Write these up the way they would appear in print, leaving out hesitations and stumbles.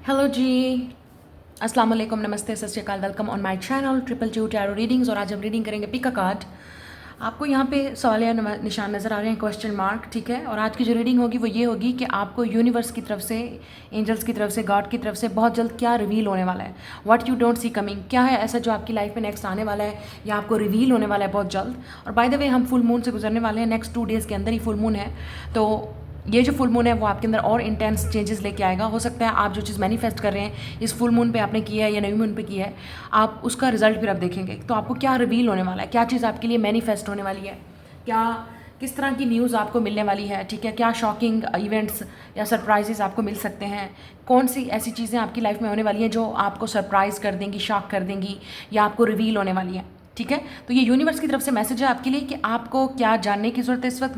Hello जी, अस्सलाम वालेकुम, नमस्ते, सत श्री अकाल, welcome on my channel triple two tarot readings. और आज हम रीडिंग करेंगे पिक अ कार्ड। आपको यहाँ पे सवालिया निशान नज़र आ रहे हैं, क्वेश्चन मार्क, ठीक है। और आज की जो रीडिंग होगी वो ये होगी कि आपको यूनिवर्स की तरफ से, एंजल्स की तरफ से, गॉड की तरफ से बहुत जल्द क्या रिवील होने वाला है। What you don't see coming, क्या है ऐसा जो आपकी लाइफ में नेक्स्ट आने वाला है या आपको रिवील होने वाला है बहुत जल्द। और बाय द वे हम फुल मून से गुजरने वाले हैं, नेक्स्ट 2 डेज़ के अंदर ही फुल मून है। तो ये जो फुल मून है वो आपके अंदर और इंटेंस चेंजेस लेके आएगा। हो सकता है आप जो चीज़ मैनिफेस्ट कर रहे हैं इस फुल मून पे आपने किया है या न्यू मून पे किया है, आप उसका रिजल्ट फिर आप देखेंगे। तो आपको क्या रिवील होने वाला है, क्या चीज़ आपके लिए मैनिफेस्ट होने वाली है, क्या किस तरह की न्यूज़ आपको मिलने वाली है, ठीक है। क्या शॉकिंग इवेंट्स या सरप्राइजेस आपको मिल सकते हैं, कौन सी ऐसी चीज़ें आपकी लाइफ में होने वाली हैं जो आपको सरप्राइज़ कर देंगी, शॉक कर देंगी या आपको रिवील होने वाली है, ठीक है। तो ये यूनिवर्स की तरफ से मैसेज है आपके लिए कि आपको क्या जानने की ज़रूरत है इस वक्त।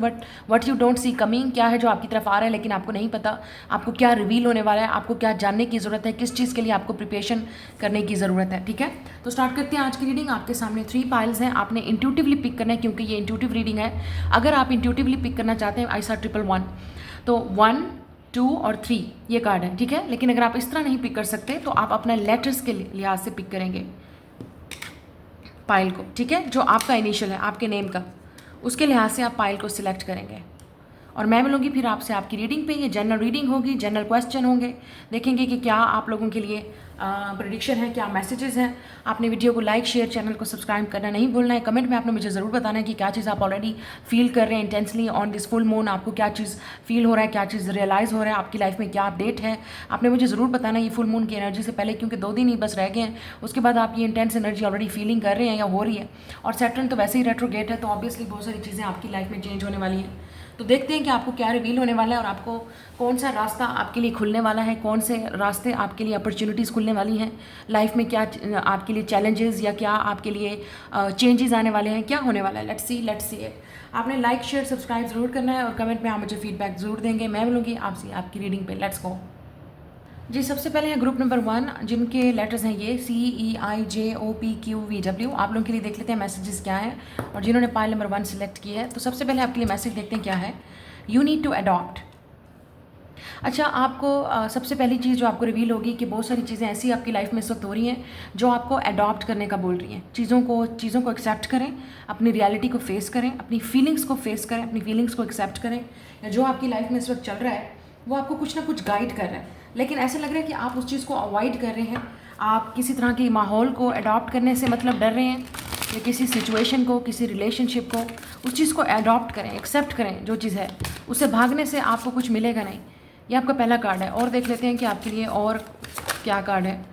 What you don't see coming, क्या है जो आपकी तरफ आ रहा है लेकिन आपको नहीं पता, आपको क्या रिवील होने वाला है, आपको क्या जानने की ज़रूरत है, किस चीज़ के लिए आपको प्रिपरेशन करने की ज़रूरत है, ठीक है। तो स्टार्ट करते हैं आज की रीडिंग। आपके सामने 3 पाइल्स हैं, आपने इंट्यूटिवली पिक करना है क्योंकि ये इंट्यूटिव रीडिंग है। अगर आप इंट्यूटिवली पिक करना चाहते हैं आई सा 111, तो 1, 2 और 3 ये कार्ड है, ठीक है। लेकिन अगर आप इस तरह नहीं पिक कर सकते तो आप अपने लेटर्स के लिहाज से पिक करेंगे पाइल को, ठीक है। जो आपका इनिशियल है आपके नेम का, उसके लिहाज से आप पाइल को सिलेक्ट करेंगे और मैं मिलूंगी फिर आपसे आपकी रीडिंग पे। ये जनरल रीडिंग होगी, जनरल क्वेश्चन होंगे, देखेंगे कि क्या आप लोगों के लिए प्रेडिक्शन है, क्या मैसेजेस हैं। आपने वीडियो को लाइक, शेयर, चैनल को सब्सक्राइब करना नहीं भूलना है। कमेंट में आपने मुझे ज़रूर बताना है कि क्या चीज़ आप ऑलरेडी फील कर रहे हैं intensely on this full moon. आपको क्या चीज़ फील हो रहा है, क्या चीज़ रियलाइज़ हो रहा है, आपकी लाइफ में क्या अपडेट है, आपने मुझे ज़रूर बताना है ये फुल मून की एनर्जी से पहले, क्योंकि 2 दिन ही बस रह गए हैं। उसके बाद आप ये इंटेंस एनर्जी ऑलरेडी फीलिंग कर रहे हैं या हो रही है। और सैटर्न तो वैसे ही रेट्रोगेट है, तो ऑब्वियसली बहुत सारी चीज़ें आपकी लाइफ में चेंज होने वाली हैं। तो देखते हैं कि आपको क्या रिवील होने वाला है और आपको कौन सा रास्ता आपके लिए खुलने वाला है, कौन से रास्ते आपके लिए अपॉर्चुनिटीज़ खुलने वाली हैं लाइफ में, क्या आपके लिए चैलेंजेस या क्या आपके लिए चेंजेस आने वाले हैं, क्या होने वाला है। Let's see it. आपने लाइक, शेयर, सब्सक्राइब ज़रूर करना है और कमेंट में आप मुझे फीडबैक ज़रूर देंगे। मैं मिलूंगी आपसे आपकी रीडिंग पे। लेट्स गो जी। सबसे पहले है ग्रुप नंबर 1, जिनके लेटर्स हैं ये CEIJOPQVW। आप लोगों के लिए देख लेते हैं मैसेजेस क्या हैं और जिन्होंने पाइल नंबर 1 सिलेक्ट किया है। तो सबसे पहले आपके लिए मैसेज देखते हैं क्या है। You need to adopt. अच्छा, आपको सबसे पहली चीज़ जो आपको रिवील होगी कि बहुत सारी चीज़ें ऐसी आपकी लाइफ में इस वक्त हो रही हैं जो आपको अडॉप्ट करने का बोल रही हैं। चीज़ों को एक्सेप्ट करें, अपनी रियलिटी को फेस करें, अपनी फीलिंग्स को फेस करें, अपनी फीलिंग्स को एक्सेप्ट करें। या जो आपकी लाइफ में इस वक्त चल रहा है वो आपको कुछ ना कुछ गाइड कर रहा है, लेकिन ऐसा लग रहा है कि आप उस चीज़ को अवॉइड कर रहे हैं। आप किसी तरह के माहौल को अडॉप्ट करने से मतलब डर रहे हैं, या किसी सिचुएशन को, किसी रिलेशनशिप को, उस चीज़ को अडॉप्ट करें, एक्सेप्ट करें। जो चीज़ है उससे भागने से आपको कुछ मिलेगा नहीं। ये आपका पहला कार्ड है। और देख लेते हैं कि आपके लिए और क्या कार्ड है।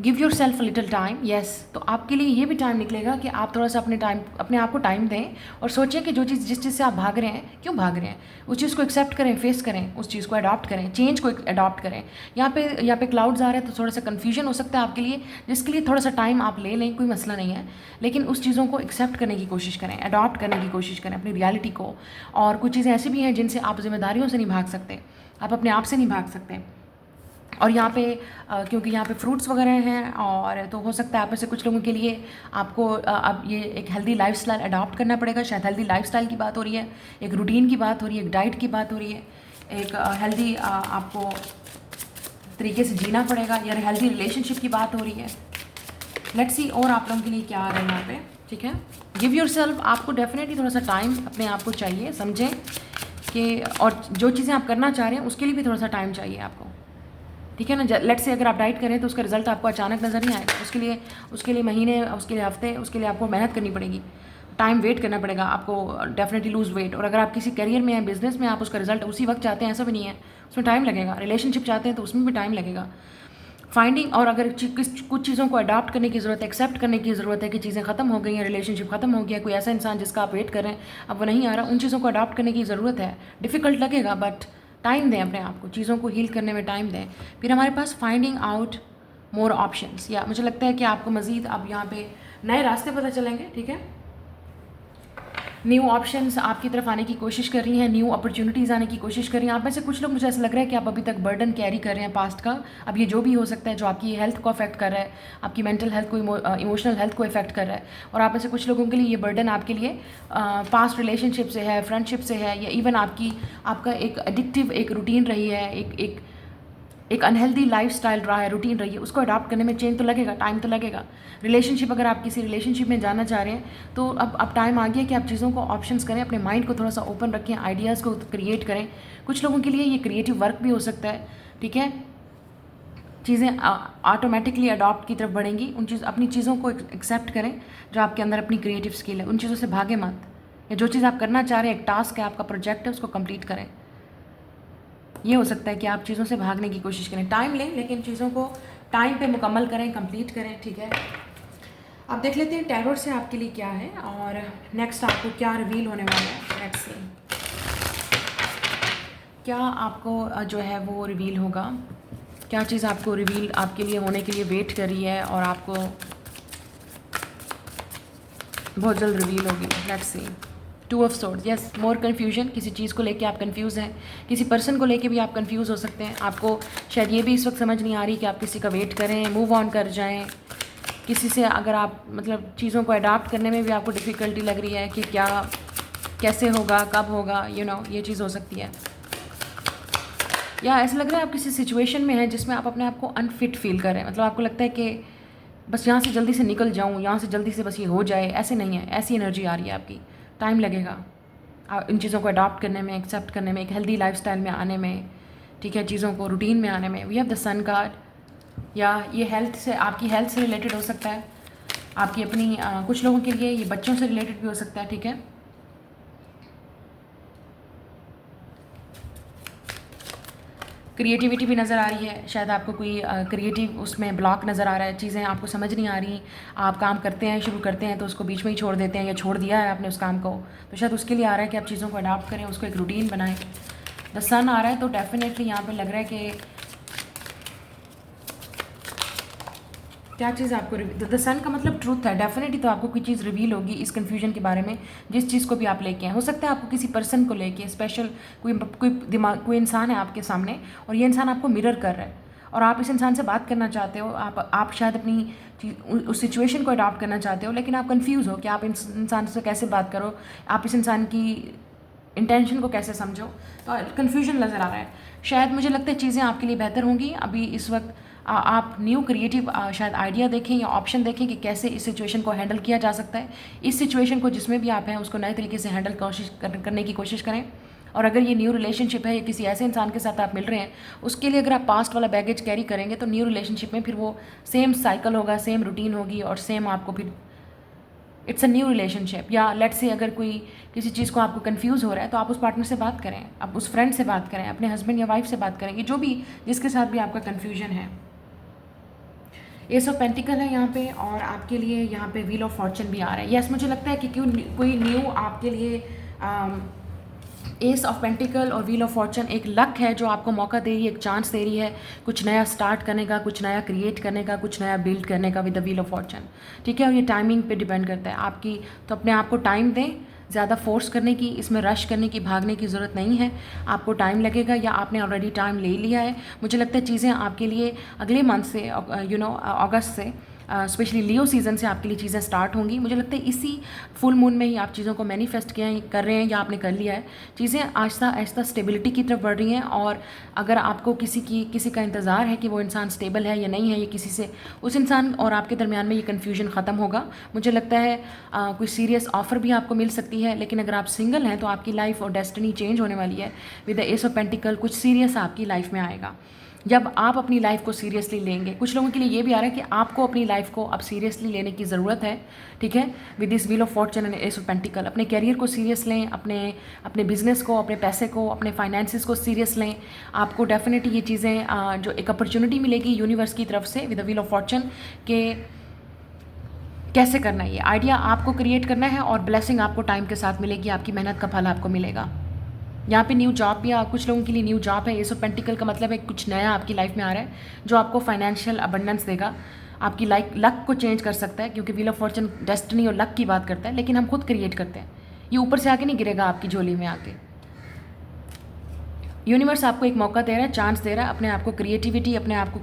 Give your self little time. Yes, तो आपके लिए ये भी टाइम निकलेगा कि आप थोड़ा सा अपने आप को टाइम दें और सोचें कि जिस चीज़ से आप भाग रहे हैं, क्यों भाग रहे हैं, उस चीज़ को एक्सेप्ट करें, फेस करें, उस चीज़ को अडॉप्ट करें, चेंज को अडॉप्ट करें। यहाँ पे क्लाउड्स आ रहे हैं तो थोड़ा सा कन्फ्यूजन हो सकता है आपके लिए, जिसके लिए थोड़ा सा टाइम आप ले लें, कोई मसला नहीं है। लेकिन उस चीज़ों को एक्सेप्ट करने की कोशिश करें, अडॉप्ट करने की कोशिश करें अपनी रियलिटी को। और कुछ चीज़ें ऐसी भी हैं जिनसे आप जिम्मेदारियों से नहीं भाग सकते, आप अपने आप से नहीं भाग सकते। और यहाँ पे क्योंकि यहाँ पे फ्रूट्स वगैरह हैं, और तो हो सकता है आप में से कुछ लोगों के लिए आपको अब ये एक हेल्दी लाइफस्टाइल अडॉप्ट करना पड़ेगा। शायद हेल्दी लाइफस्टाइल की बात हो रही है, एक रूटीन की बात हो रही है, एक डाइट की बात हो रही है, एक हेल्दी आपको तरीके से जीना पड़ेगा, या हेल्दी रिलेशनशिप की बात हो रही है। लेट्स सी और आप लोगों के लिए क्या आ रहा है यहाँ पे, ठीक है। गिव योर सेल्फ, आपको डेफिनेटली थोड़ा सा टाइम अपने आप को चाहिए, समझें कि और जो चीज़ें आप करना चाह रहे हैं उसके लिए भी थोड़ा सा टाइम चाहिए आपको, ठीक है ना। लेट्स से अगर आप डाइट करें तो उसका रिजल्ट आपको अचानक नज़र नहीं आएगा, उसके लिए महीने, उसके लिए हफ्ते, उसके लिए आपको मेहनत करनी पड़ेगी, टाइम वेट करना पड़ेगा आपको, डेफिनेटली लूज़ वेट। और अगर आप किसी करियर में हैं, बिजनेस में, आप उसका रिजल्ट उसी वक्त चाहते हैं, ऐसा भी नहीं है, उसमें टाइम लगेगा। रिलेशनशिप चाहते हैं तो उसमें भी टाइम लगेगा। फाइंडिंग, और अगर कुछ चीज़ों को अडॉप्ट करने की ज़रूरत है, एक्सेप्ट करने की ज़रूरत है कि चीज़ें ख़त्म हो गई हैं, रिलेशनशिप ख़त्म हो गया, कोई ऐसा इंसान जिसका आप वेट कर रहे हैं अब वो नहीं आ रहा, उन चीज़ों को अडॉप्ट करने की ज़रूरत है। डिफ़िकल्ट लगेगा बट टाइम दें अपने आप को, चीज़ों को हील करने में टाइम दें। फिर हमारे पास फाइंडिंग आउट मोर ऑप्शंस, या मुझे लगता है कि आपको मज़ीद अब यहाँ पे नए रास्ते पता चलेंगे, ठीक है। न्यू ऑप्शंस आपकी तरफ आने की कोशिश कर रही हैं, न्यू अपॉर्चुनिटीज़ आने की कोशिश कर रही हैं। आप में से कुछ लोग, मुझे ऐसा लग रहा है कि आप अभी तक बर्डन कैरी कर रहे हैं पास्ट का। अब ये जो भी हो सकता है जो आपकी हेल्थ को अफेक्ट कर रहा है, आपकी मेंटल हेल्थ को, इमोशनल हेल्थ को इफेक्ट कर रहा है। और आप में से कुछ लोगों के लिए ये बर्डन आपके लिए पास्ट रिलेशनशिप से है, फ्रेंडशिप से है, या इवन आपका एक एडिक्टिव एक रूटीन रही है, एक एक अनहेल्दी लाइफस्टाइल रहा है, रूटीन रही है, उसको अडॉप्ट करने में चेंज तो लगेगा, टाइम तो लगेगा। रिलेशनशिप, अगर आप किसी रिलेशनशिप में जाना चाह रहे हैं तो अब टाइम आ गया कि आप चीज़ों को ऑप्शंस करें, अपने माइंड को थोड़ा सा ओपन रखें, आइडियाज़ को क्रिएट करें। कुछ लोगों के लिए ये क्रिएटिव वर्क भी हो सकता है, ठीक है। चीज़ें ऑटोमेटिकली अडॉप्ट की तरफ बढ़ेंगी। अपनी चीज़ों को एक्सेप्ट करें जो आपके अंदर अपनी क्रिएटिव स्किल है, उन चीज़ों से भागे मत। या जो चीज़ आप करना चाह रहे हैं, एक टास्क है, आपका प्रोजेक्ट है, उसको कंप्लीट करें। ये हो सकता है कि आप चीज़ों से भागने की कोशिश करें, टाइम लें लेकिन चीज़ों को टाइम पे मुकम्मल करें, कंप्लीट करें, ठीक है। अब देख लेते हैं टैरो से आपके लिए क्या है और नेक्स्ट आपको क्या रिवील होने वाला है। लेट्स सी क्या आपको जो है वो रिवील होगा, क्या चीज़ आपको रिवील आपके लिए होने के लिए वेट कर रही है और आपको बहुत जल्द रिवील होगी। Let's see two of swords, yes, more confusion. किसी चीज़ को लेके आप कंफ्यूज हैं, किसी पर्सन को लेके भी आप कंफ्यूज हो सकते हैं। आपको शायद ये भी इस वक्त समझ नहीं आ रही कि आप किसी का वेट करें, मूव ऑन कर जाएं। किसी से अगर आप मतलब चीज़ों को अडॉप्ट करने में भी आपको डिफ़िकल्टी लग रही है कि क्या कैसे होगा, कब होगा, ये चीज़ हो सकती है। या ऐसा लग रहा है आप किसी सिचुएशन में हैं जिसमें आप अपने आप को अनफिट फील कर रहे हैं। मतलब आपको लगता है कि बस यहाँ से जल्दी से निकल जाऊँ, यहाँ से जल्दी से बस ये हो जाए। ऐसे नहीं है, ऐसी एनर्जी आ रही है आपकी। टाइम लगेगा इन चीज़ों को अडॉप्ट करने में, एक्सेप्ट करने में, एक हेल्दी लाइफस्टाइल में आने में, ठीक है, चीज़ों को रूटीन में आने में। We have the sun card. या ये हेल्थ से, आपकी हेल्थ से रिलेटेड हो सकता है, आपकी अपनी कुछ लोगों के लिए ये बच्चों से रिलेटेड भी हो सकता है, ठीक है। क्रिएटिविटी भी नज़र आ रही है, शायद आपको कोई क्रिएटिव उसमें ब्लॉक नज़र आ रहा है, चीज़ें आपको समझ नहीं आ रही। आप काम करते हैं, शुरू करते हैं तो उसको बीच में ही छोड़ देते हैं, या छोड़ दिया है आपने उस काम को, तो शायद उसके लिए आ रहा है कि आप चीज़ों को अडॉप्ट करें, उसको एक रूटीन बनाएं। द सन आ रहा है तो डेफिनेटली यहाँ पे लग रहा है कि क्या चीज़ आपको द सन का मतलब ट्रूथ है। डेफिनेटली तो आपको कोई चीज़ रिवील होगी इस कन्फ्यूजन के बारे में, जिस चीज़ को भी आप लेके हैं। हो सकता है आपको किसी पर्सन को लेके स्पेशल कोई इंसान है आपके सामने और ये इंसान आपको मिरर कर रहा है और आप इस इंसान से बात करना चाहते हो। आप शायद अपनी उस सिचुएशन को अडॉप्ट करना चाहते हो, लेकिन आप कन्फ्यूज़ हो कि आप इस इंसान से कैसे बात करो, आप इस इंसान की इंटेंशन को कैसे समझो। तो कन्फ्यूजन नज़र आ रहा है। शायद मुझे लगता है चीज़ें आपके लिए बेहतर होंगी अभी इस वक्त। आप न्यू क्रिएटिव शायद आइडिया देखें या ऑप्शन देखें कि कैसे इस सिचुएशन को हैंडल किया जा सकता है। इस सिचुएशन को जिसमें भी आप हैं उसको नए तरीके से हैंडल करने की कोशिश करें। और अगर ये न्यू रिलेशनशिप है या किसी ऐसे इंसान के साथ आप मिल रहे हैं, उसके लिए अगर आप पास्ट वाला बैगेज कैरी करेंगे तो न्यू रिलेशनशिप में फिर वो सेम साइकिल होगा, सेम रूटीन होगी और सेम आपको फिर इट्स अ न्यू रिलेशनशिप। या लेट्स से अगर कोई किसी चीज़ को आपको कंफ्यूज हो रहा है तो आप उस पार्टनर से बात करें, आप उस फ्रेंड से बात करें, अपने हस्बैंड या वाइफ से बात करेंगे, जो भी जिसके साथ भी आपका कन्फ्यूजन है। एस ऑफ पेंटिकल है यहाँ पे और आपके लिए यहाँ पे व्हील ऑफ फॉर्चून भी आ रहा है। यस, मुझे लगता है कि क्यों कोई न्यू आपके लिए एस ऑफ पेंटिकल और व्हील ऑफ फॉर्चून एक लक है जो आपको मौका दे रही है, एक चांस दे रही है कुछ नया स्टार्ट करने का, कुछ नया क्रिएट करने का, कुछ नया बिल्ड करने का with the wheel of Fortune, ठीक है। और ये टाइमिंग पे डिपेंड करता है आपकी, तो अपने आप को टाइम दें। ज़्यादा फोर्स करने की, इसमें रश करने की, भागने की ज़रूरत नहीं है। आपको टाइम लगेगा या आपने ऑलरेडी टाइम ले लिया है। मुझे लगता है चीज़ें आपके लिए अगले मंथ से अगस्त से स्पेशली लियो सीज़न से आपके लिए चीज़ें स्टार्ट होंगी। मुझे लगता है इसी फुल मून में ही आप चीज़ों को मैनिफेस्ट कर रहे हैं या आपने कर लिया है। चीज़ें आहिस्ता आहिस्ता स्टेबिलिटी की तरफ बढ़ रही हैं और अगर आपको किसी का इंतज़ार है कि वो इंसान स्टेबल है या नहीं है, या किसी से उस इंसान और आपके दरमियान में ये कन्फ्यूजन ख़त्म होगा। मुझे लगता है कोई सीरियस ऑफ़र भी आपको मिल सकती है। लेकिन अगर आप सिंगल हैं तो आपकी लाइफ और डेस्टिनी चेंज होने वाली है with the S of pentacle. कुछ सीरियस आपकी लाइफ में आएगा जब आप अपनी लाइफ को सीरियसली लेंगे। कुछ लोगों के लिए ये भी आ रहा है कि आपको अपनी लाइफ को अब सीरियसली लेने की ज़रूरत है, ठीक है, with this wheel of Fortune and S of pentacle. अपने कैरियर को सीरियस लें, अपने बिजनेस को, अपने पैसे को, अपने फाइनेंसिस को सीरियस लें। आपको डेफिनेटली ये चीज़ें जो एक अपॉर्चुनिटी मिलेगी यूनिवर्स की तरफ से with the wheel of Fortune के कैसे करना है, ये आइडिया आपको क्रिएट करना है और ब्लेसिंग आपको टाइम के साथ मिलेगी, आपकी मेहनत का फल आपको मिलेगा। यहाँ पे न्यू जॉब भी कुछ लोगों के लिए न्यू जॉब है। एस ऑफ पेंटिकल का मतलब है कुछ नया आपकी लाइफ में आ रहा है जो आपको फाइनेंशियल अबंडेंस देगा, आपकी लक को चेंज कर सकता है, क्योंकि व्हील ऑफ फॉर्चून डेस्टिनी और लक की बात करता है, लेकिन हम खुद क्रिएट करते हैं। ये ऊपर से आके नहीं गिरेगा आपकी झोली में आके। यूनिवर्स आपको एक मौका दे रहा है, चांस दे रहा है अपने आप को क्रिएटिविटी, अपने आप को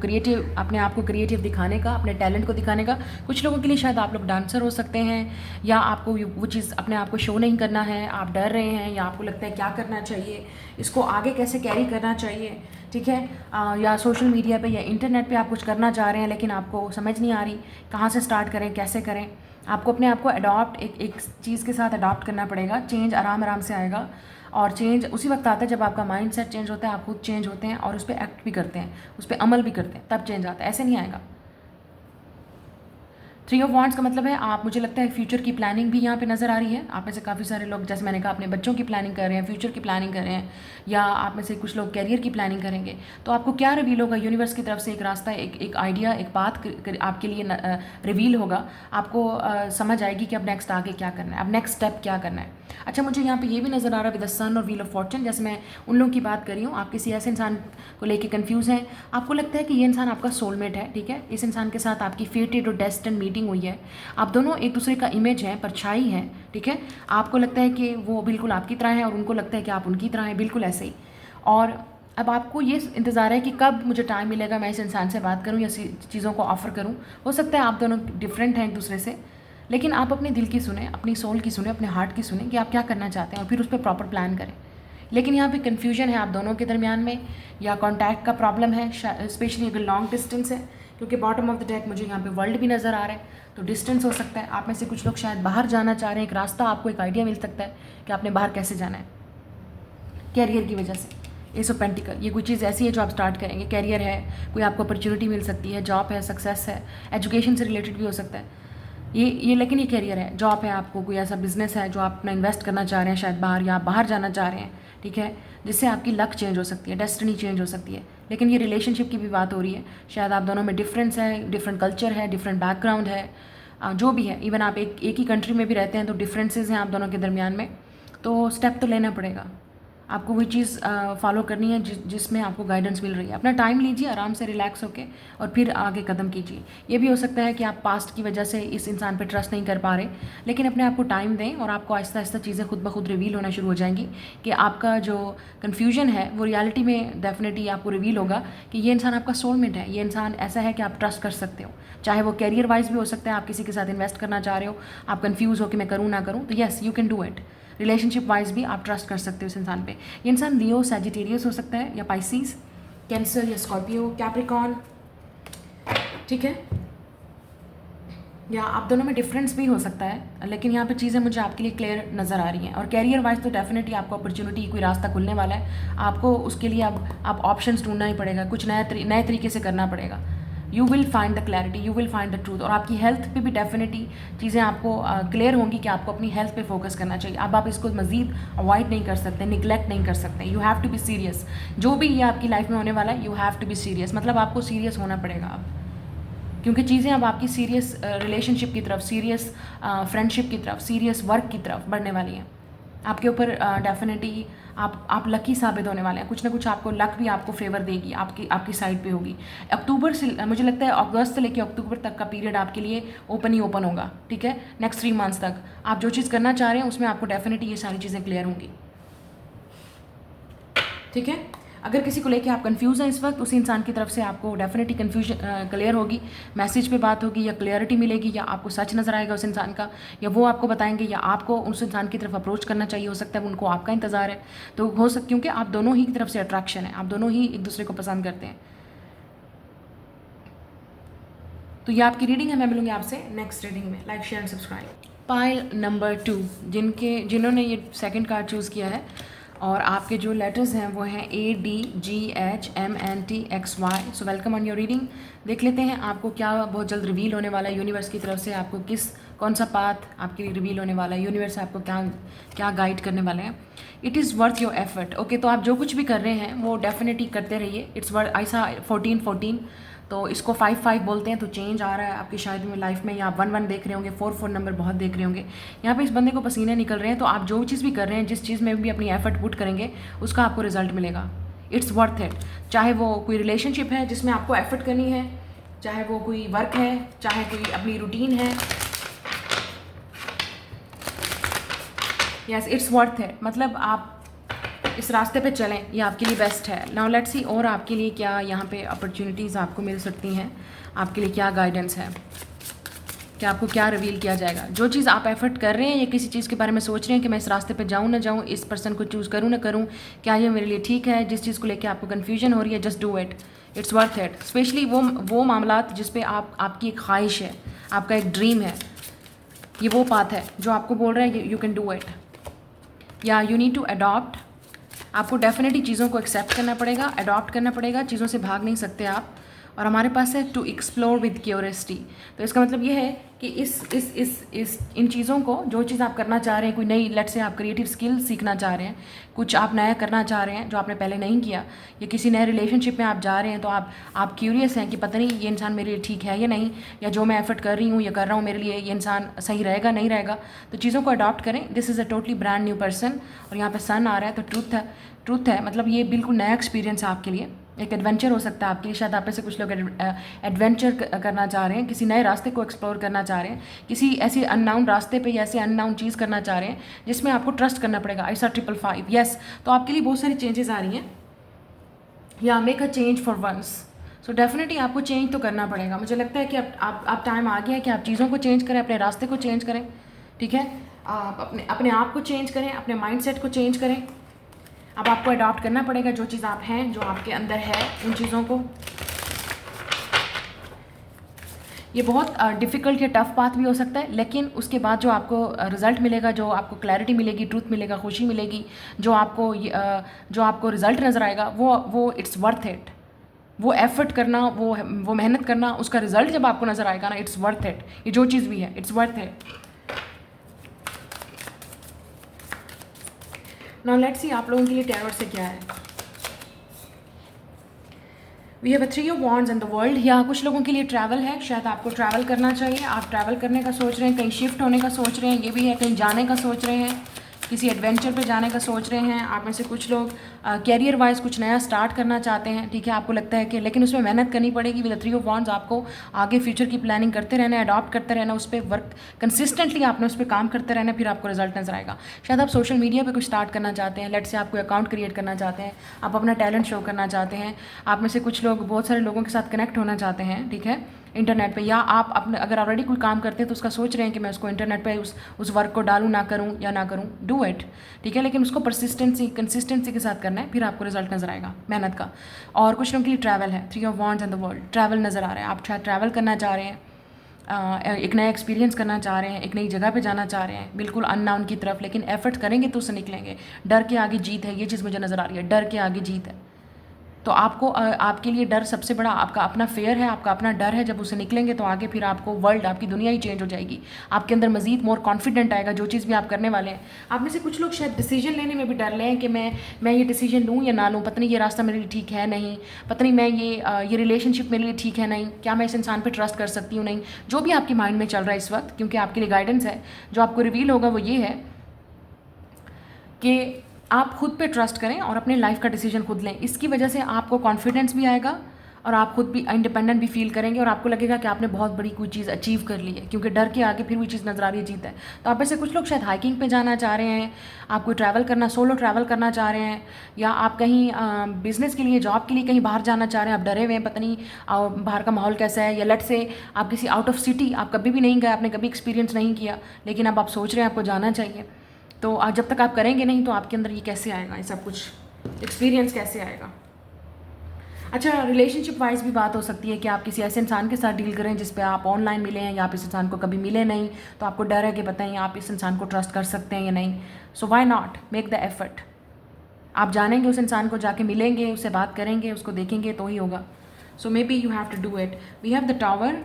क्रिएटिव दिखाने का, अपने टैलेंट को दिखाने का। कुछ लोगों के लिए शायद आप लोग डांसर हो सकते हैं या आपको वो चीज़ अपने आप को शो नहीं करना है, आप डर रहे हैं या आपको लगता है क्या करना चाहिए, इसको आगे कैसे कैरी करना चाहिए, ठीक है, या सोशल मीडिया पे या इंटरनेट पे आप कुछ करना चाह रहे हैं लेकिन आपको समझ नहीं आ रही कहाँ से स्टार्ट करें, कैसे करें। आपको अपने आप को अडॉप्ट एक चीज़ के साथ अडॉप्ट करना पड़ेगा। चेंज आराम आराम से आएगा, और चेंज उसी वक्त आता है जब आपका माइंड सेट चेंज होता है, आप खुद चेंज होते हैं और उस पर एक्ट भी करते हैं, उस पर अमल भी करते हैं, तब चेंज आता है, ऐसे नहीं आएगा। 3 ऑफ वॉन्ड्स का मतलब है आप, मुझे लगता है फ्यूचर की प्लानिंग भी यहाँ पे नज़र आ रही है। आप में से काफ़ी सारे लोग, जैसे मैंने कहा, अपने बच्चों की प्लानिंग कर रहे हैं, फ्यूचर की प्लानिंग कर रहे हैं, या आप में से कुछ लोग कैरियर की प्लानिंग करेंगे। तो आपको क्या रिवील होगा? यूनिवर्स की तरफ से एक रास्ता, एक आइडिया, एक बात आपके लिए रिवील होगा। आपको समझ आएगी कि अब नेक्स्ट आगे क्या करना है, अब नेक्स्ट स्टेप क्या करना है। अच्छा, मुझे यहाँ पे ये भी नज़र आ रहा है विद द सन और व्हील ऑफ फॉर्चून। जैसे मैं उन लोगों की बात कर रही हूँ, आप किसी ऐसे इंसान को लेके कंफ्यूज हैं, आपको लगता है कि ये इंसान आपका सोलमेट है, ठीक है, इस इंसान के साथ आपकी फेटेड और डेस्टिन्ड मीटिंग हुई है, आप दोनों एक दूसरे का इमेज है, परछाई है, ठीक है। आपको लगता है कि वो बिल्कुल आपकी तरह है और उनको लगता है कि आप उनकी तरह हैं, बिल्कुल ऐसे ही। और अब आपको ये इंतज़ार है कि कब मुझे टाइम मिलेगा, मैं इस इंसान से बात करूँ या चीज़ों को ऑफ़र करूँ। हो सकता है आप दोनों डिफरेंट हैं एक दूसरे से, लेकिन आप अपने दिल की सुने, अपनी सोल की सुने, अपने हार्ट की सुने कि आप क्या करना चाहते हैं, और फिर उस पर प्रॉपर प्लान करें। लेकिन यहाँ पे कन्फ्यूजन है आप दोनों के दरमियान में, या कॉन्टैक्ट का प्रॉब्लम है, स्पेशली अगर लॉन्ग डिस्टेंस है, क्योंकि बॉटम ऑफ द डेक मुझे यहाँ पे वर्ल्ड भी नज़र आ रहा है, तो डिस्टेंस हो सकता है। आप में से कुछ लोग शायद बाहर जाना चाह रहे हैं, एक रास्ता, आपको एक आइडिया मिल सकता है कि आपने बाहर कैसे जाना है कैरियर की वजह से। एस ऑफ पेंटिकल, ये कोई चीज़ ऐसी है जो आप स्टार्ट करेंगे, कैरियर है, कोई आपको अपॉर्चुनिटी मिल सकती है, जॉब है, सक्सेस है, एजुकेशन से रिलेटेड भी हो सकता है ये, लेकिन ये कैरियर है, जॉब है, आपको कोई ऐसा बिजनेस है जो आप अपना इन्वेस्ट करना चाह रहे हैं शायद बाहर, या आप बाहर जाना चाह रहे हैं, ठीक है, जिससे आपकी लक चेंज हो सकती है, डेस्टिनी चेंज हो सकती है। लेकिन ये रिलेशनशिप की भी बात हो रही है, शायद आप दोनों में डिफरेंस है, डिफरेंट कल्चर है, डिफरेंट बैकग्राउंड है, जो भी है, इवन आप एक ही कंट्री में भी रहते हैं तो डिफरेंसेस हैं आप दोनों के दरमियान में। तो स्टेप तो लेना पड़ेगा, आपको वही चीज़ फॉलो करनी है जिसमें आपको गाइडेंस मिल रही है। अपना टाइम लीजिए आराम से, रिलैक्स होके, और फिर आगे कदम कीजिए। ये भी हो सकता है कि आप पास्ट की वजह से इस इंसान पे ट्रस्ट नहीं कर पा रहे, लेकिन अपने आप को टाइम दें और आपको आहिस्ता आहिस्ता चीज़ें खुद ब खुद रिवील होना शुरू हो जाएंगी कि आपका जो कन्फ्यूजन है वो रियलिटी में डेफिनेटली आपको रिवील होगा कि ये इंसान आपका सोलमेट है, ये इंसान ऐसा है कि आप ट्रस्ट कर सकते हो। चाहे वो कैरियर वाइज भी हो सकता है, आप किसी के साथ इन्वेस्ट करना चाह रहे हो, आप कन्फ्यूज़ हो कि मैं करूँ ना करूँ, तो yes you can do it. Relationship wise भी आप ट्रस्ट कर सकते हो इस इंसान पे। ये इंसान लियो, सैजिटेरियस हो सकता है, या पाइसिस, कैंसर या स्कॉर्पियो, कैप्रिकॉन, ठीक है, या आप दोनों में डिफरेंस भी हो सकता है, लेकिन यहाँ पे चीज़ें मुझे आपके लिए क्लियर नज़र आ रही हैं। और कैरियर वाइज तो डेफिनेटली आपको अपॉर्चुनिटी, कोई रास्ता खुलने वाला है, आपको उसके लिए अब आप ऑप्शंस ढूंढना ही पड़ेगा, कुछ नए तरीके से करना पड़ेगा। You will find the clarity, you will find the truth. और आपकी हेल्थ पे भी डेफिनेटली चीज़ें आपको क्लियर होंगी कि आपको अपनी हेल्थ पे फोकस करना चाहिए। अब आप इसको मज़ीद अवॉइड नहीं कर सकते, निगलेक्ट नहीं कर सकते, you have to be serious. जो भी ये आपकी लाइफ में होने वाला है, you have to be serious, मतलब आपको सीरियस होना पड़ेगा अब, क्योंकि चीज़ें अब आपकी सीरियस रिलेशनशिप की तरफ, सीरियस फ्रेंडशिप की तरफ, सीरियस वर्क की तरफ बढ़ने वाली हैं। आपके ऊपर डेफिनेटली आप लकी साबित होने वाले हैं, कुछ ना कुछ आपको लक भी आपको फेवर देगी, आपकी साइड पे होगी। अक्टूबर से, मुझे लगता है अगस्त से लेकर अक्टूबर तक का पीरियड आपके लिए ओपन ही ओपन होगा, ठीक है। नेक्स्ट 3 मंथ्स तक आप जो चीज़ करना चाह रहे हैं उसमें आपको डेफिनेटली ये सारी चीज़ें क्लियर होंगी, ठीक है। अगर किसी को लेके आप कंफ्यूज हैं इस वक्त, उसी इंसान की तरफ से आपको डेफिनेटली कन्फ्यूजन क्लियर होगी, मैसेज पे बात होगी, या क्लियरिटी मिलेगी, या आपको सच नज़र आएगा उस इंसान का, या वो आपको बताएंगे, या आपको उस इंसान की तरफ अप्रोच करना चाहिए। हो सकता है उनको आपका इंतज़ार है, तो हो सकता, क्योंकि आप दोनों ही की तरफ से अट्रैक्शन है, आप दोनों ही एक दूसरे को पसंद करते हैं। तो ये आपकी रीडिंग है, मैं मिलूंगी आपसे नेक्स्ट रीडिंग में। Like, share and subscribe. Pile number 2, जिन्होंने ये सेकंड कार्ड चूज़ किया है, और आपके जो लेटर्स हैं वो हैं ADGHMNTXY। So welcome on your reading. देख लेते हैं आपको क्या बहुत जल्द रिवील होने वाला है यूनिवर्स की तरफ से, आपको कौन सा पाथ आपके लिए रिवील होने वाला है, यूनिवर्स आपको क्या गाइड करने वाले हैं। It is worth your effort. Okay, तो आप जो कुछ भी कर रहे हैं वो डेफिनेटली करते रहिए। इट्स वर्थ, ऐसा 14 तो इसको 5 बोलते हैं। तो चेंज आ रहा है आपकी शायद में लाइफ में, या आप 1 देख रहे होंगे, 4 नंबर बहुत देख रहे होंगे। यहाँ पे इस बंदे को पसीने निकल रहे हैं, तो आप जो चीज़ भी कर रहे हैं, जिस चीज़ में भी अपनी एफर्ट पुट करेंगे उसका आपको रिजल्ट मिलेगा। It's worth it. चाहे वो कोई रिलेशनशिप है जिसमें आपको एफर्ट करनी है, चाहे वो कोई वर्क है, चाहे कोई अपनी रूटीन है, यस इट्स वर्थ इट। मतलब आप इस रास्ते पे चलें, ये आपके लिए बेस्ट है। नाउ लेट्स सी और आपके लिए क्या यहाँ पे अपॉर्चुनिटीज़ आपको मिल सकती हैं, आपके लिए क्या गाइडेंस है, कि आपको क्या रिवील किया जाएगा। जो चीज़ आप एफर्ट कर रहे हैं या किसी चीज़ के बारे में सोच रहे हैं कि मैं इस रास्ते पे जाऊँ ना जाऊँ, इस पर्सन को चूज़ करूँ ना करूँ, क्या ये मेरे लिए ठीक है, जिस चीज़ को लेकर आपको कन्फ्यूजन हो रही है, just do it, it's worth it. Specially वो मामलात जिस पे आपकी एक ख्वाहिश है, आपका एक ड्रीम है, ये वो पाथ है जो आपको बोल रहा है यू कैन डू इट। या यू नीड टू अडॉप्ट, आपको डेफिनेटली चीज़ों को एक्सेप्ट करना पड़ेगा, अडॉप्ट करना पड़ेगा, चीज़ों से भाग नहीं सकते आप। और हमारे पास है टू एक्सप्लोर विद क्यूरियोसिटी। तो इसका मतलब ये है कि इस इन चीज़ों को, जो चीज़ आप करना चाह रहे हैं, कोई नई, लेट से आप क्रिएटिव स्किल सीखना चाह रहे हैं, कुछ आप नया करना चाह रहे हैं जो आपने पहले नहीं किया, या किसी नए रिलेशनशिप में आप जा रहे हैं तो आप क्यूरियस हैं कि पता नहीं ये इंसान मेरे लिए ठीक है या नहीं, या जो मैं एफर्ट कर रही हूँ या कर रहा हूँ मेरे लिए ये इंसान सही रहेगा नहीं रहेगा, तो चीज़ों को अडॉप्ट करें। This is a totally brand new person, और यहाँ पे सन आ रहा है, तो ट्रूथ है, मतलब ये बिल्कुल नया एक्सपीरियंस है आपके लिए, एक एडवेंचर हो सकता है आपके लिए। शायद आप में से कुछ लोग एडवेंचर करना चाह रहे हैं, किसी नए रास्ते को एक्सप्लोर करना चाह रहे हैं, किसी ऐसे अननाउन रास्ते पे या ऐसे अननाउन चीज़ करना चाह रहे हैं जिसमें आपको ट्रस्ट करना पड़ेगा। ISA 555 यस, तो आपके लिए बहुत सारी चेंजेस आ रही हैं। या make a change for once, so definitely आपको चेंज तो करना पड़ेगा। मुझे लगता है कि आप टाइम आ गया है कि आप चीज़ों को चेंज करें, अपने रास्ते को चेंज करें, ठीक है, आप अपने आप को चेंज करें, अपने माइंडसेट को चेंज करें। अब आपको अडॉप्ट करना पड़ेगा जो चीज़ आप हैं, जो आपके अंदर है, उन चीज़ों को। ये बहुत डिफ़िकल्ट या टफ बात भी हो सकता है, लेकिन उसके बाद जो आपको रिज़ल्ट मिलेगा, जो आपको क्लैरिटी मिलेगी, ट्रूथ मिलेगा, खुशी मिलेगी, जो आपको रिज़ल्ट नज़र आएगा, वो इट्स वर्थ इट। वो एफर्ट करना, वो मेहनत करना, उसका रिज़ल्ट जब आपको नज़र आएगा ना, इट्स वर्थ इट। ये जो चीज़ भी है, it's worth it. Now let's see आप लोगों के लिए टैरोट से क्या है। We have a 3 of wands in the world. या कुछ लोगों के लिए ट्रैवल है, शायद आपको ट्रैवल करना चाहिए, आप ट्रैवल करने का सोच रहे हैं, कहीं शिफ्ट होने का सोच रहे हैं, ये भी है, कहीं जाने का सोच रहे हैं, किसी एडवेंचर पे जाने का सोच रहे हैं। आप में से कुछ लोग कैरियर वाइज कुछ नया स्टार्ट करना चाहते हैं, ठीक है, आपको लगता है कि लेकिन उसमें मेहनत करनी पड़ेगी। विद द 3 ऑफ वॉन्ड्स आपको आगे फ्यूचर की प्लानिंग करते रहना है, अडॉप्ट करते रहना, उस पर वर्क कंसिस्टेंटली आपने उस पर काम करते रहना, फिर आपको रिजल्ट नजर आएगा। शायद आप सोशल मीडिया पे कुछ स्टार्ट करना चाहते हैं, लेट से आप कोई अकाउंट क्रिएट करना चाहते हैं, आप अपना टैलेंट शो करना चाहते हैं। आप में से कुछ लोग बहुत सारे लोगों के साथ कनेक्ट होना चाहते हैं, ठीक है, इंटरनेट पे। या आप अपने अगर ऑलरेडी कोई काम करते हैं तो उसका सोच रहे हैं कि मैं उसको इंटरनेट पे उस वर्क को डालूँ, ना करूँ या ना करूँ, डू इट, ठीक है, लेकिन उसको कंसिस्टेंसी के साथ करना है, फिर आपको रिजल्ट नज़र आएगा मेहनत का। और कुछ लोगों के लिए ट्रैवल है, 3 of wands in the world, travel नज़र आ रहा है, आप शायद ट्रैवल करना चाह रहे हैं, एक नया एक्सपीरियंस करना चाह रहे हैं, एक नई जगह पे जाना चाह रहे हैं, बिल्कुल अननाउन की तरफ, लेकिन एफर्ट करेंगे तो उससे निकलेंगे। डर के आगे जीत है, ये चीज़ मुझे नज़र आ रही है, डर के आगे जीत है। तो आपको आपके लिए डर सबसे बड़ा आपका अपना फेयर है, आपका अपना डर है। जब उसे निकलेंगे तो आगे फिर आपको वर्ल्ड, आपकी दुनिया ही चेंज हो जाएगी, आपके अंदर मजीद मोर कॉन्फिडेंट आएगा जो चीज़ भी आप करने वाले हैं। आप में से कुछ लोग शायद डिसीजन लेने में भी डर लें कि मैं ये डिसीजन लूँ या ना लूँ, पता नहीं ये रास्ता मेरे लिए ठीक है नहीं, पता नहीं मैं ये रिलेशनशिप मेरे लिए ठीक है नहीं, क्या मैं इस इंसान पर ट्रस्ट कर सकती हूँ नहीं, जो भी आपके माइंड में चल रहा है इस वक्त, क्योंकि आपके लिए गाइडेंस है। जो आपको रिवील होगा वो ये है कि आप खुद पे ट्रस्ट करें और अपने लाइफ का डिसीजन खुद लें। इसकी वजह से आपको कॉन्फिडेंस भी आएगा और आप खुद भी इंडिपेंडेंट भी फील करेंगे, और आपको लगेगा कि आपने बहुत बड़ी कोई चीज़ अचीव कर ली है, क्योंकि डर के आगे फिर वही चीज़ नजर आ रही है, जीत है। तो आप में से कुछ लोग शायद हाइकिंग पे जाना चाह रहे हैं, आप कोई ट्रैवल करना, सोलो ट्रैवल करना चाह रहे हैं, या आप कहीं बिजनेस के लिए, जॉब के लिए कहीं बाहर जाना चाह रहे हैं, आप डरे हुए हैं, पता नहीं बाहर का माहौल कैसा है, या लेट से आप किसी आउट ऑफ सिटी, आप कभी भी नहीं गए, आपने कभी एक्सपीरियंस नहीं किया, लेकिन अब आप सोच रहे हैं आपको जाना चाहिए। तो जब तक आप करेंगे नहीं तो आपके अंदर ये कैसे आएगा, ये सब कुछ एक्सपीरियंस कैसे आएगा। अच्छा, रिलेशनशिप वाइज भी बात हो सकती है कि आप किसी ऐसे इंसान के साथ डील करें जिस पे आप ऑनलाइन मिले हैं, या आप इस इंसान को कभी मिले नहीं, तो आपको डर है कि बताएं आप इस इंसान को ट्रस्ट कर सकते हैं या नहीं। So why not make the effort. आप जानेंगे उस इंसान को, जाके मिलेंगे, उससे बात करेंगे, उसको देखेंगे तो ही होगा। So may be you have to do it. We have the tower,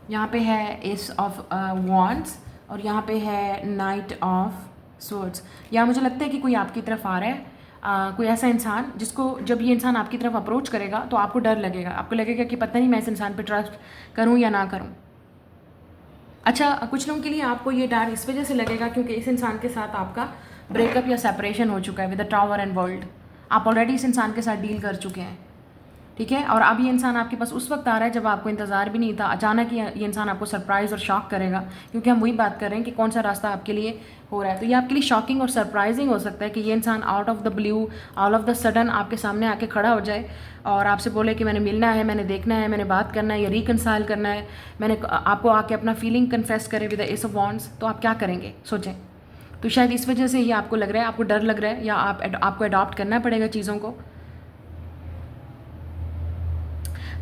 यहाँ पे है एस ऑफ वॉन्ड्स, और यहाँ पे है नाइट ऑफ स्वॉर्ड्स। या मुझे लगता है कि कोई आपकी तरफ आ रहा है, कोई ऐसा इंसान जिसको जब ये इंसान आपकी तरफ अप्रोच करेगा तो आपको डर लगेगा, आपको लगेगा कि पता नहीं मैं इस इंसान पे ट्रस्ट करूँ या ना करूँ। अच्छा, कुछ लोगों के लिए आपको ये डर इस वजह से लगेगा क्योंकि इस इंसान के साथ आपका ब्रेकअप या सेपरेशन हो चुका है। With the tower and world, आप ऑलरेडी इस इंसान के साथ डील कर चुके हैं, ठीक है। और अब ये इंसान आपके पास उस वक्त आ रहा है जब आपको इंतज़ार भी नहीं था, अचानक ये इंसान आपको सरप्राइज़ और शॉक करेगा, क्योंकि हम वही बात कर रहे हैं कि कौन सा रास्ता आपके लिए हो रहा है। तो ये आपके लिए शॉकिंग और सरप्राइजिंग हो सकता है कि ये इंसान out of the blue, out of the sudden आपके सामने आके खड़ा हो जाए और आपसे बोले कि मैंने मिलना है, मैंने देखना है, मैंने बात करना है या रिकनसाइल करना है, मैंने आपको आके अपना फीलिंग कन्फेस करे with the S of wands. तो आप क्या करेंगे, सोचें। तो शायद इस वजह से ही आपको लग रहा है, आपको डर लग रहा है, या आपको अडॉप्ट करना पड़ेगा चीज़ों को।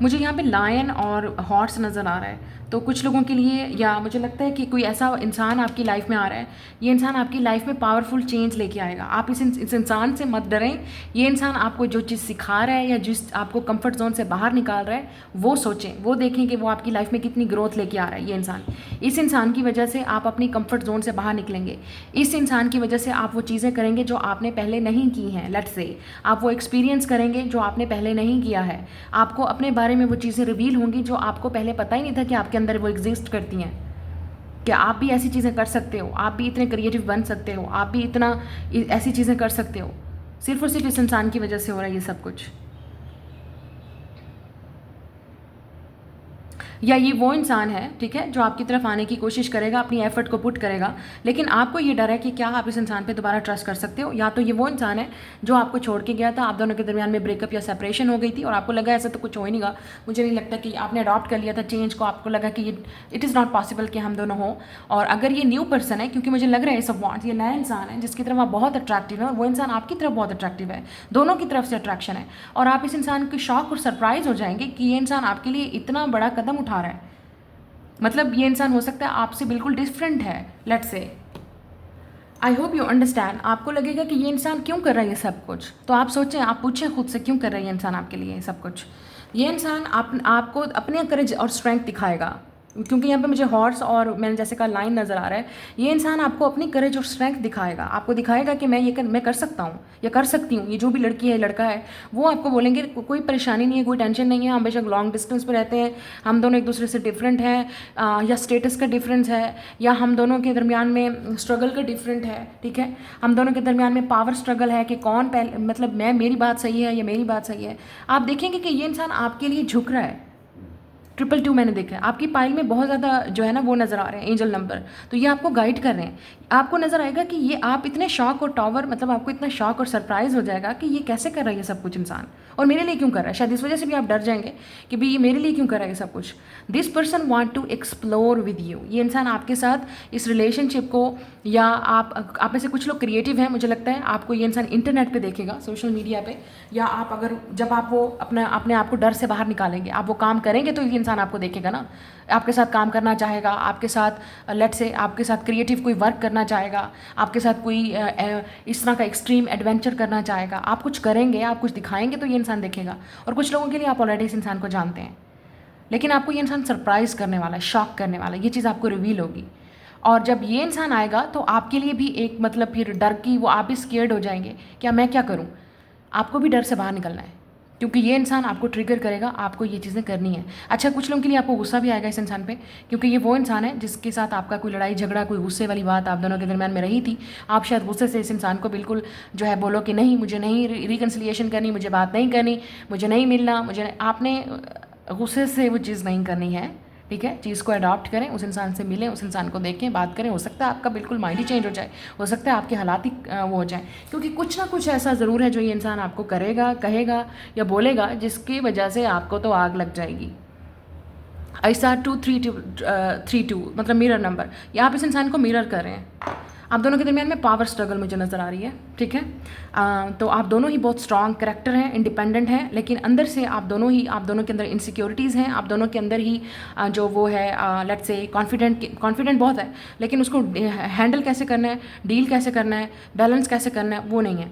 मुझे यहाँ पे लायन और हॉर्स नज़र आ रहा है, तो कुछ लोगों के लिए, या मुझे लगता है कि कोई ऐसा इंसान आपकी लाइफ में आ रहा है, ये इंसान आपकी लाइफ में पावरफुल चेंज लेके आएगा। आप इस इंसान से मत डरें। ये इंसान आपको जो चीज़ सिखा रहा है या जिस आपको कंफर्ट जोन से बाहर निकाल रहा है, वो सोचें, वो देखें कि वो आपकी लाइफ में कितनी ग्रोथ लेके आ रहा है ये इंसान। इस इंसान की वजह से आप अपनी कंफर्ट जोन से बाहर निकलेंगे। इस इंसान की वजह से आप वो चीज़ें करेंगे जो आपने पहले नहीं की हैं। लेट्स से आप वो एक्सपीरियंस करेंगे जो आपने पहले नहीं किया है। आपको अपने बारे में वो चीज़ें रिवील होंगी जो आपको पहले पता ही नहीं था कि आपके अंदर वो एग्जिस्ट करती हैं। क्या आप भी ऐसी चीज़ें कर सकते हो, आप भी इतने क्रिएटिव बन सकते हो, आप भी इतना ऐसी चीज़ें कर सकते हो। सिर्फ और सिर्फ इस इंसान की वजह से हो रहा है ये सब कुछ। या ये वो इंसान है, ठीक है, जो आपकी तरफ आने की कोशिश करेगा, अपनी एफर्ट को पुट करेगा, लेकिन आपको ये डर है कि क्या आप इस इंसान पे दोबारा ट्रस्ट कर सकते हो। या तो ये वो इंसान है जो आपको छोड़ के गया था, आप दोनों के दरमियान में ब्रेकअप या सेपरेशन हो गई थी और आपको लगा ऐसा तो कुछ हो ही नहीं गा, मुझे नहीं लगता कि आपने अडॉप्ट कर लिया था चेंज को, आपको लगा कि ये इट इज़ नॉट पॉसिबल कि हम दोनों हों। और अगर ये न्यू पर्सन है, क्योंकि मुझे लग रहा है सब वॉन्ट्स, ये नया इंसान है जिसकी तरफ आप बहुत अट्रैक्टिव है और वो इंसान आपकी तरफ बहुत अट्रैक्टिव है, दोनों की तरफ से अट्रैक्शन है। और आप इस इंसान की शॉक और सरप्राइज हो जाएंगे कि ये इंसान आपके लिए इतना बड़ा कदम उठा रहा है। मतलब ये इंसान हो सकता है आपसे बिल्कुल डिफरेंट है। Let's say, I hope you understand. आपको लगेगा कि ये इंसान क्यों कर रहा है ये सब कुछ, तो आप सोचें, आप पूछें खुद से क्यों कर रहा है ये इंसान आपके लिए ये सब कुछ। ये इंसान आपको अपने करेज और स्ट्रेंथ दिखाएगा, क्योंकि यहाँ पे मुझे हॉर्स और मैंने जैसे कहा लाइन नज़र आ रहा है। ये इंसान आपको अपनी करेज और स्ट्रेंथ दिखाएगा, आपको दिखाएगा कि मैं कर सकता हूँ या कर सकती हूँ। ये जो भी लड़की है लड़का है, वो आपको बोलेंगे कोई परेशानी नहीं है, कोई टेंशन नहीं है, हम बेशक लॉन्ग डिस्टेंस पे रहते हैं, हम दोनों एक दूसरे से डिफरेंट हैं, या स्टेटस का डिफरेंस है, या हम दोनों के दरमियान में स्ट्रगल का डिफरेंट है, ठीक है, हम दोनों के दरमियान में पावर स्ट्रगल है कि कौन पहले, मतलब मेरी बात सही है या मेरी बात सही है। आप देखेंगे कि ये इंसान आपके लिए झुक रहा है। 222 मैंने देखा है आपकी पाइल में, बहुत ज़्यादा जो है ना वो नज़र आ रहे हैं एंजल नंबर, तो ये आपको गाइड कर रहे हैं। आपको नज़र आएगा कि ये आप इतने शॉक और टॉवर, मतलब आपको इतना शॉक और सरप्राइज हो जाएगा कि ये कैसे कर रहा है ये सब कुछ इंसान, और मेरे लिए क्यों कर रहा है। शायद इस वजह से भी आप डर जाएंगे कि भाई ये मेरे लिए क्यों कर रहा है ये सब कुछ। This person want to explore with you. ये इंसान आपके साथ इस रिलेशनशिप को, या आप में से कुछ लोग क्रिएटिव हैं, मुझे लगता है आपको ये इंसान इंटरनेट पे देखेगा, सोशल मीडिया पे, या आप अगर जब आप वो अपने आप को डर से बाहर निकालेंगे, आप वो काम करेंगे, तो ये इंसान आपको देखेगा ना, आपके साथ काम करना चाहेगा, आपके साथ लेट से आपके साथ क्रिएटिव कोई वर्क करना चाहेगा, आपके साथ कोई इस तरह का एक्सट्रीम एडवेंचर करना चाहेगा। आप कुछ करेंगे, आप कुछ दिखाएंगे, तो ये इंसान देखेगा। और कुछ लोगों के लिए आप ऑलरेडी इस इंसान को जानते हैं, लेकिन आपको ये इंसान सरप्राइज करने वाला है, शॉक करने वाला है, ये चीज़ आपको रिवील होगी। और जब ये इंसान आएगा तो आपके लिए भी एक, मतलब फिर डर की वो, आप भी स्केर्ड हो जाएंगे, क्या मैं क्या करूँ। आपको भी डर से बाहर निकलना है, क्योंकि ये इंसान आपको ट्रिगर करेगा, आपको ये चीज़ें करनी है। अच्छा, कुछ लोगों के लिए आपको गुस्सा भी आएगा इस इंसान पे, क्योंकि ये वो इंसान है जिसके साथ आपका कोई लड़ाई झगड़ा, कोई गुस्से वाली बात आप दोनों के दरमियान में रही थी। आप शायद गुस्से से इस इंसान को बिल्कुल जो है बोलो कि नहीं, मुझे नहीं रिकन्सिलिएशन करनी, मुझे बात नहीं करनी, मुझे नहीं मिलना, आपने गुस्से से वो चीज़ नहीं करनी है, ठीक है। चीज़ को अडॉप्ट करें, उस इंसान से मिलें, उस इंसान को देखें, बात करें। हो सकता है आपका बिल्कुल माइंड ही चेंज हो जाए, हो सकता है आपके हालात ही वो हो जाए, क्योंकि कुछ ना कुछ ऐसा ज़रूर है जो ये इंसान आपको करेगा, कहेगा या बोलेगा, जिसकी वजह से आपको तो आग लग जाएगी। ऐसा 232 मतलब मिरर नंबर, या आप इस इंसान को मिरर कर रहे हैं। आप दोनों के दरमियान में पावर स्ट्रगल मुझे नज़र आ रही है, ठीक है। तो आप दोनों ही बहुत स्ट्रॉन्ग करैक्टर हैं, इंडिपेंडेंट हैं, लेकिन अंदर से आप दोनों के अंदर इनसिक्योरिटीज़ हैं। आप दोनों के अंदर ही जो वो है, लेट्स से कॉन्फिडेंट बहुत है, लेकिन उसको हैंडल कैसे करना है, डील कैसे करना है, बैलेंस कैसे करना है, वो नहीं है।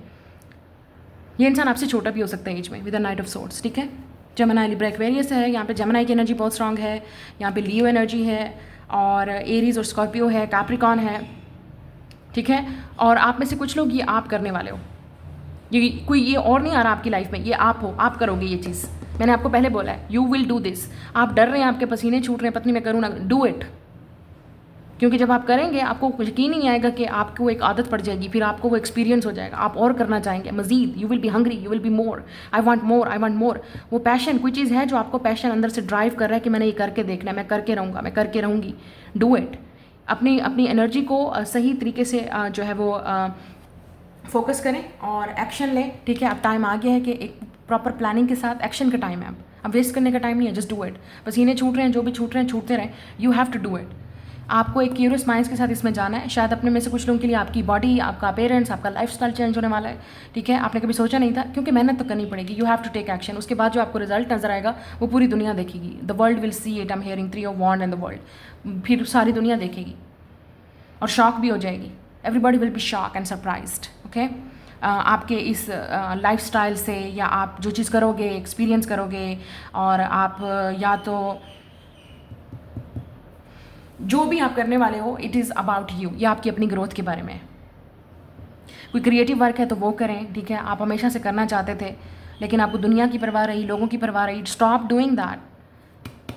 ये इंसान आपसे छोटा भी हो सकता है एज में, with the night of swords, ठीक है। जेमिनी, लिब्रा, एक्वेरियस है, यहाँ पे जेमिनी की एनर्जी बहुत स्ट्रॉन्ग है, यहाँ पे लियो एनर्जी है, और एरीज और स्कॉर्पियो है, कैप्रिकॉन है, ठीक है। और आप में से कुछ लोग ये आप करने वाले हो, ये कोई ये और नहीं आ रहा आपकी लाइफ में, ये आप हो, आप करोगे ये चीज़। मैंने आपको पहले बोला है, यू विल डू दिस। आप डर रहे हैं, आपके पसीने छूट रहे हैं, पत्नी मैं करूँ ना, डू इट। क्योंकि जब आप करेंगे आपको यकीन ही नहीं आएगा कि आपको एक आदत पड़ जाएगी, फिर आपको वो एक्सपीरियंस हो जाएगा, आप और करना चाहेंगे मज़ीद। You will be hungry, you will be more, I want more, I want more. वो पैशन, कोई चीज़ है जो आपको पैशन अंदर से ड्राइव कर रहा है कि मैंने ये करके देखना है, मैं करके रहूँगा, मैं करके रहूँगी। Do it. अपनी अपनी एनर्जी को सही तरीके से जो है वो फोकस करें और एक्शन लें। ठीक है, अब टाइम आ गया है कि एक प्रॉपर प्लानिंग के साथ एक्शन का टाइम है। अब वेस्ट करने का टाइम नहीं है, जस्ट डू इट। पसीने छूट रहे हैं, जो भी छूट रहे हैं छूटते रहें, you have to do it. आपको एक क्यूरियस माइंड्स के साथ इसमें जाना है। शायद अपने में से कुछ लोगों के लिए आपकी बॉडी, आपका पेरेंट्स, आपका लाइफस्टाइल चेंज होने वाला है। ठीक है, आपने कभी सोचा नहीं था, क्योंकि मेहनत तो करनी पड़ेगी। You have to take action. उसके बाद जो आपको रिजल्ट नजर आएगा वो पूरी दुनिया देखेगी। The world will see it. I am hearing 3 of wand and the world. फिर सारी दुनिया देखेगी और शॉक भी हो जाएगी। Everybody will be shock and surprised. Okay, आपके इस लाइफस्टाइल से, या आप जो चीज़ करोगे, एक्सपीरियंस करोगे, और आप या तो जो भी आप करने वाले हो, इट इज़ अबाउट यू, या आपकी अपनी ग्रोथ के बारे में। कोई क्रिएटिव वर्क है तो वो करें। ठीक है, आप हमेशा से करना चाहते थे लेकिन आपको दुनिया की परवाह रही, लोगों की परवाह रही। Stop doing that,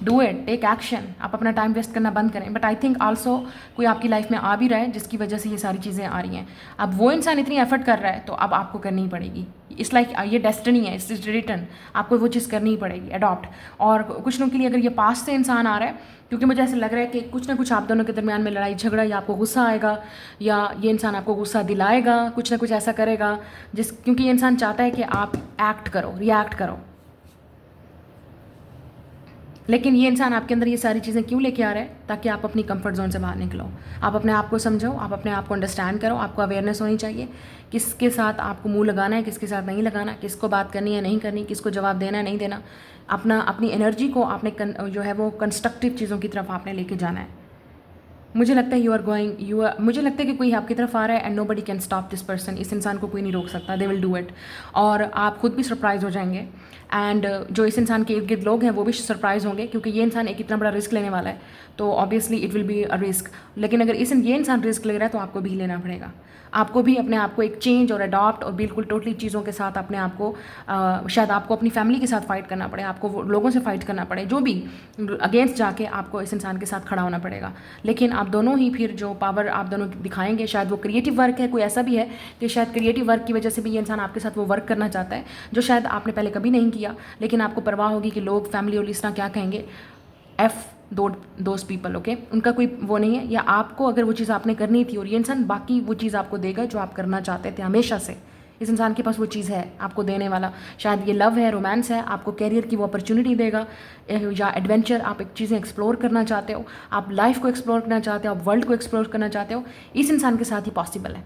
do it, take action. आप अपना टाइम वेस्ट करना बंद करें। बट आई थिंक आल्सो कोई आपकी लाइफ में आ भी रहा है जिसकी वजह से ये सारी चीज़ें आ रही हैं। अब वो इंसान इतनी एफर्ट कर रहा है तो अब आपको करनी ही पड़ेगी। इट्स लाइक ये डेस्टिनी है, इट्स रिटर्न, आपको वो चीज़ करनी ही पड़ेगी, अडॉप्ट। और कुछ लोगों के लिए अगर ये पास से इंसान आ रहा है, क्योंकि मुझे ऐसा लग रहा है कि कुछ ना कुछ आप दोनों के दरमियान में लड़ाई झगड़ा, या आपको गुस्सा आएगा, या ये इंसान आपको गुस्सा दिलाएगा, कुछ ना कुछ ऐसा करेगा क्योंकि ये इंसान चाहता है कि आप एक्ट करो, रिएक्ट करो। लेकिन ये इंसान आपके अंदर ये सारी चीज़ें क्यों लेके आ रहा है? ताकि आप अपनी कंफर्ट जोन से बाहर निकलो, आप अपने आप को समझो, आप अपने आप को अंडरस्टैंड करो। आपको अवेयरनेस होनी चाहिए किसके साथ आपको मुंह लगाना है, किसके साथ नहीं लगाना, किसको बात करनी है नहीं करनी, किसको जवाब देना है नहीं देना। अपनी एनर्जी को आपने जो है वो कंस्ट्रक्टिव चीज़ों की तरफ आपने लेके जाना है। मुझे लगता है मुझे लगता है कि कोई आपकी तरफ आ रहा है and nobody can stop this person. इस इंसान को कोई नहीं रोक सकता। They will do it. और आप खुद भी सरप्राइज हो जाएंगे, एंड जो इस इंसान के इर्द गिर्द लोग हैं वो भी सरप्राइज होंगे, क्योंकि ये इंसान एक इतना बड़ा रिस्क लेने वाला है, तो obviously it will be a risk. लेकिन अगर ये इंसान रिस्क ले रहा है तो आपको भी लेना पड़ेगा। आपको भी अपने आप को एक चेंज और अडॉप्ट और बिल्कुल टोटली चीज़ों के साथ अपने आप को शायद आपको अपनी फैमिली के साथ फाइट करना पड़े, आपको लोगों से फाइट करना पड़े, जो भी अगेंस्ट जाके आपको इस इंसान के साथ खड़ा होना पड़ेगा। लेकिन आप दोनों ही फिर जो पावर आप दोनों दिखाएंगे, शायद वो क्रिएटिव वर्क है, कोई ऐसा भी है कि शायद क्रिएटिव वर्क की वजह से भी ये इंसान आपके साथ वो वर्क करना चाहता है जो शायद आपने पहले कभी नहीं किया, लेकिन आपको परवाह होगी कि लोग, फैमिली और लिस्टा क्या कहेंगे। दोज पीपल, ओके, उनका कोई वो नहीं है। या आपको अगर वो चीज़ आपने करनी थी और ये इंसान बाकी वो चीज़ आपको देगा जो आप करना चाहते थे हमेशा से। इस इंसान के पास वो चीज़ है आपको देने वाला। शायद ये लव है, रोमांस है, आपको कैरियर की वो अपॉर्चुनिटी देगा, या एडवेंचर, आप एक चीज़ें एक्सप्लोर करना चाहते हो, आप लाइफ को एक्सप्लोर करना चाहते हो, आप वर्ल्ड को एक्सप्लोर करना चाहते हो। इस इंसान के साथ ही पॉसिबल है।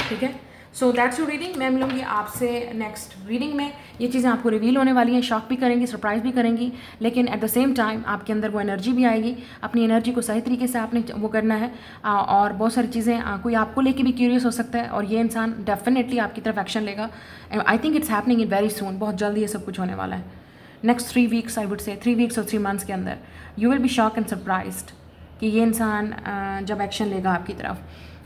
ठीक है, सो दैट्स योर रीडिंग। मैं मिलूंगी आपसे नेक्स्ट रीडिंग में। ये चीज़ें आपको रिवील होने वाली हैं, शॉक भी करेंगी, सरप्राइज भी करेंगी, लेकिन एट द सेम टाइम आपके अंदर वो एनर्जी भी आएगी। अपनी एनर्जी को सही तरीके से आपने वो करना है, और बहुत सारी चीज़ें कोई आपको लेके भी क्यूरियस हो सकता है, और ये इंसान डेफिनेटली आपकी तरफ एक्शन लेगा। I think it's happening in very soon, बहुत जल्दी ये सब कुछ होने वाला है। Next 3 weeks, I would say 3 weeks और 3 मंथ्स के अंदर you will be shock and surprised कि ये इंसान जब एक्शन लेगा आपकी तरफ।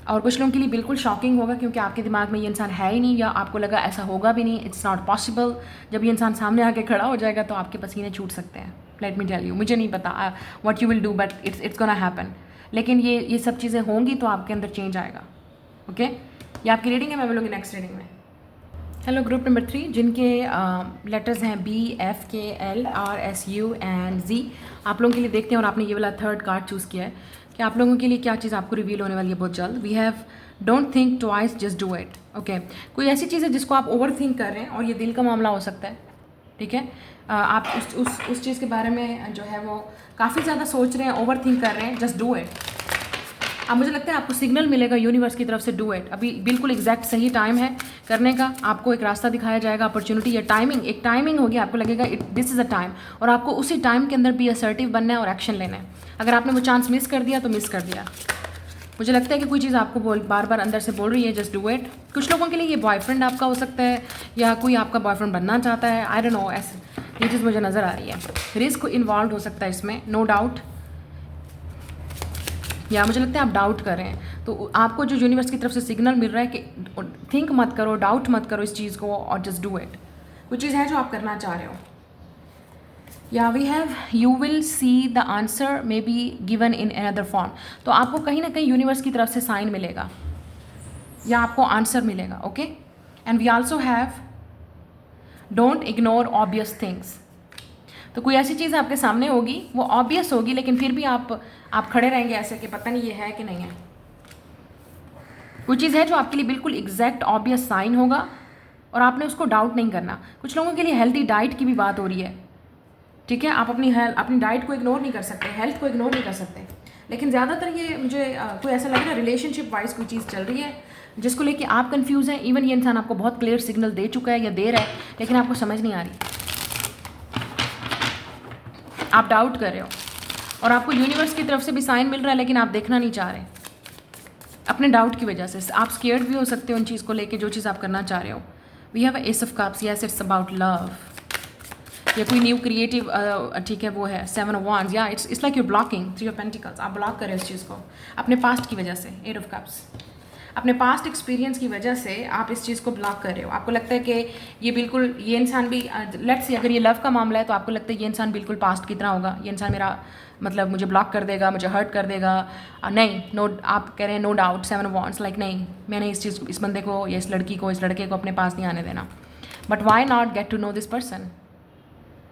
और कुछ लोगों के लिए बिल्कुल शॉकिंग होगा, क्योंकि आपके दिमाग में ये इंसान है ही नहीं, या आपको लगा ऐसा होगा भी नहीं, इट्स नॉट पॉसिबल। जब ये इंसान सामने आके खड़ा हो जाएगा तो आपके पसीने छूट सकते हैं। लेट मी टेल यू, मुझे नहीं पता what you will do, but it's gonna happen. लेकिन ये सब चीज़ें होंगी तो आपके अंदर चेंज आएगा। ओके, ये आपकी रीडिंग है, मैं मिलूंगी नेक्स्ट रीडिंग में। हेलो, ग्रुप नंबर 3 जिनके लेटर्स हैं BFKLRSU एंड Z, आप लोगों के लिए देखते हैं। और आपने ये वाला 3rd कार्ड चूज़ किया है कि आप लोगों के लिए क्या चीज़ आपको रिवील होने वाली है बहुत जल्द। We have don't think twice, just do it. Okay, कोई ऐसी चीज़ है जिसको आप ओवर थिंक कर रहे हैं, और ये दिल का मामला हो सकता है। ठीक है, आप उस चीज़ के बारे में जो है वो काफ़ी ज़्यादा सोच रहे हैं, ओवर थिंक कर रहे हैं, जस्ट डू इट। अब मुझे लगता है आपको सिग्नल मिलेगा यूनिवर्स की तरफ से, डू इट। अभी बिल्कुल एग्जैक्ट सही टाइम है करने का, आपको एक रास्ता दिखाया जाएगा, अपॉर्चुनिटी या टाइमिंग, एक टाइमिंग होगी, आपको लगेगा दिस इज़ अ टाइम, और आपको उसी टाइम के अंदर भी असर्टिव बनना है और एक्शन लेना है। अगर आपने वो चांस मिस कर दिया तो मिस कर दिया। मुझे लगता है कि कोई चीज़ आपको बार बार अंदर से बोल रही है, जस्ट डू इट। कुछ लोगों के लिए ये बॉयफ्रेंड आपका हो सकता है, या कोई आपका बॉयफ्रेंड बनना चाहता है, आई डोंट नो, ऐसे ये चीज़ मुझे नज़र आ रही है। रिस्क इन्वॉल्व हो सकता है इसमें, नो डाउट, या मुझे लगता है आप डाउट कर रहे हैं। तो आपको जो यूनिवर्स की तरफ से सिग्नल मिल रहा है कि थिंक मत करो, डाउट मत करो इस चीज़ को, और जस्ट डू इट। कुछ चीज़ है जो आप करना चाह रहे हो। या we have you will see the answer may be given in another form. तो आपको कहीं ना कहीं यूनिवर्स की तरफ से साइन मिलेगा या आपको आंसर मिलेगा। Okay, and we also have don't ignore obvious things. तो कोई ऐसी चीज़ आपके सामने होगी, वो ऑब्वियस होगी, लेकिन फिर भी आप खड़े रहेंगे ऐसे कि पता नहीं ये है कि नहीं है। कोई चीज़ है जो आपके लिए बिल्कुल एग्जैक्ट ऑब्वियस साइन होगा और आपने उसको डाउट नहीं करना। कुछ लोगों के लिए हेल्दी डाइट की भी बात हो रही है, ठीक है। आप अपनी डाइट को इग्नोर नहीं कर सकते, हेल्थ को इग्नोर नहीं कर सकते, लेकिन ज़्यादातर ये मुझे कोई ऐसा लग रहा है रिलेशनशिप वाइज कोई चीज़ चल रही है जिसको लेके आप कंफ्यूज हैं। इवन ये इंसान आपको बहुत क्लियर सिग्नल दे चुका है या दे रहा है, लेकिन आपको समझ नहीं आ रही, आप डाउट कर रहे हो और आपको यूनिवर्स की तरफ से भी साइन मिल रहा है, लेकिन आप देखना नहीं चाह रहे अपने डाउट की वजह से। आप स्केयर्ड भी हो सकते हो उन चीज़ को लेके जो चीज़ आप करना चाह रहे हो। We have ace of cups, yes it's about love या कोई न्यू क्रिएटिव, ठीक है वो है 7 ऑफ wands, या it's like you blocking 3 of pentacles. आप ब्लॉक कर रहे हो इस चीज़ को अपने पास्ट की वजह से। 8 ऑफ कप्स, अपने पास्ट एक्सपीरियंस की वजह से आप इस चीज़ को ब्लॉक कर रहे हो। आपको लगता है कि ये बिल्कुल ये इंसान भी, लेट्स से अगर ये लव का मामला है तो आपको लगता है ये इंसान बिल्कुल पास्ट की तरह होगा, ये इंसान मेरा मतलब मुझे ब्लॉक कर देगा, मुझे हर्ट कर देगा। नहीं, नो, आप कह रहे हैं no doubt 7 of wands, like नहीं, मैंने इस चीज़ इस बंदे को या इस लड़की को इस लड़के को अपने पास नहीं आने देना। But why not get to know this person.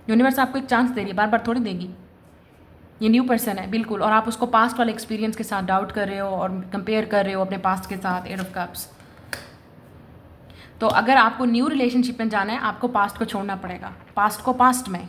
Universe आपको एक चांस दे रही है, बार बार थोड़ी देगी। ये न्यू पर्सन है बिल्कुल, और आप उसको पास्ट वाले एक्सपीरियंस के साथ डाउट कर रहे हो और कंपेयर कर रहे हो अपने पास्ट के साथ। 8 ऑफ कप्स, तो अगर आपको न्यू रिलेशनशिप में जाना है आपको पास्ट को छोड़ना पड़ेगा। पास्ट को पास्ट में,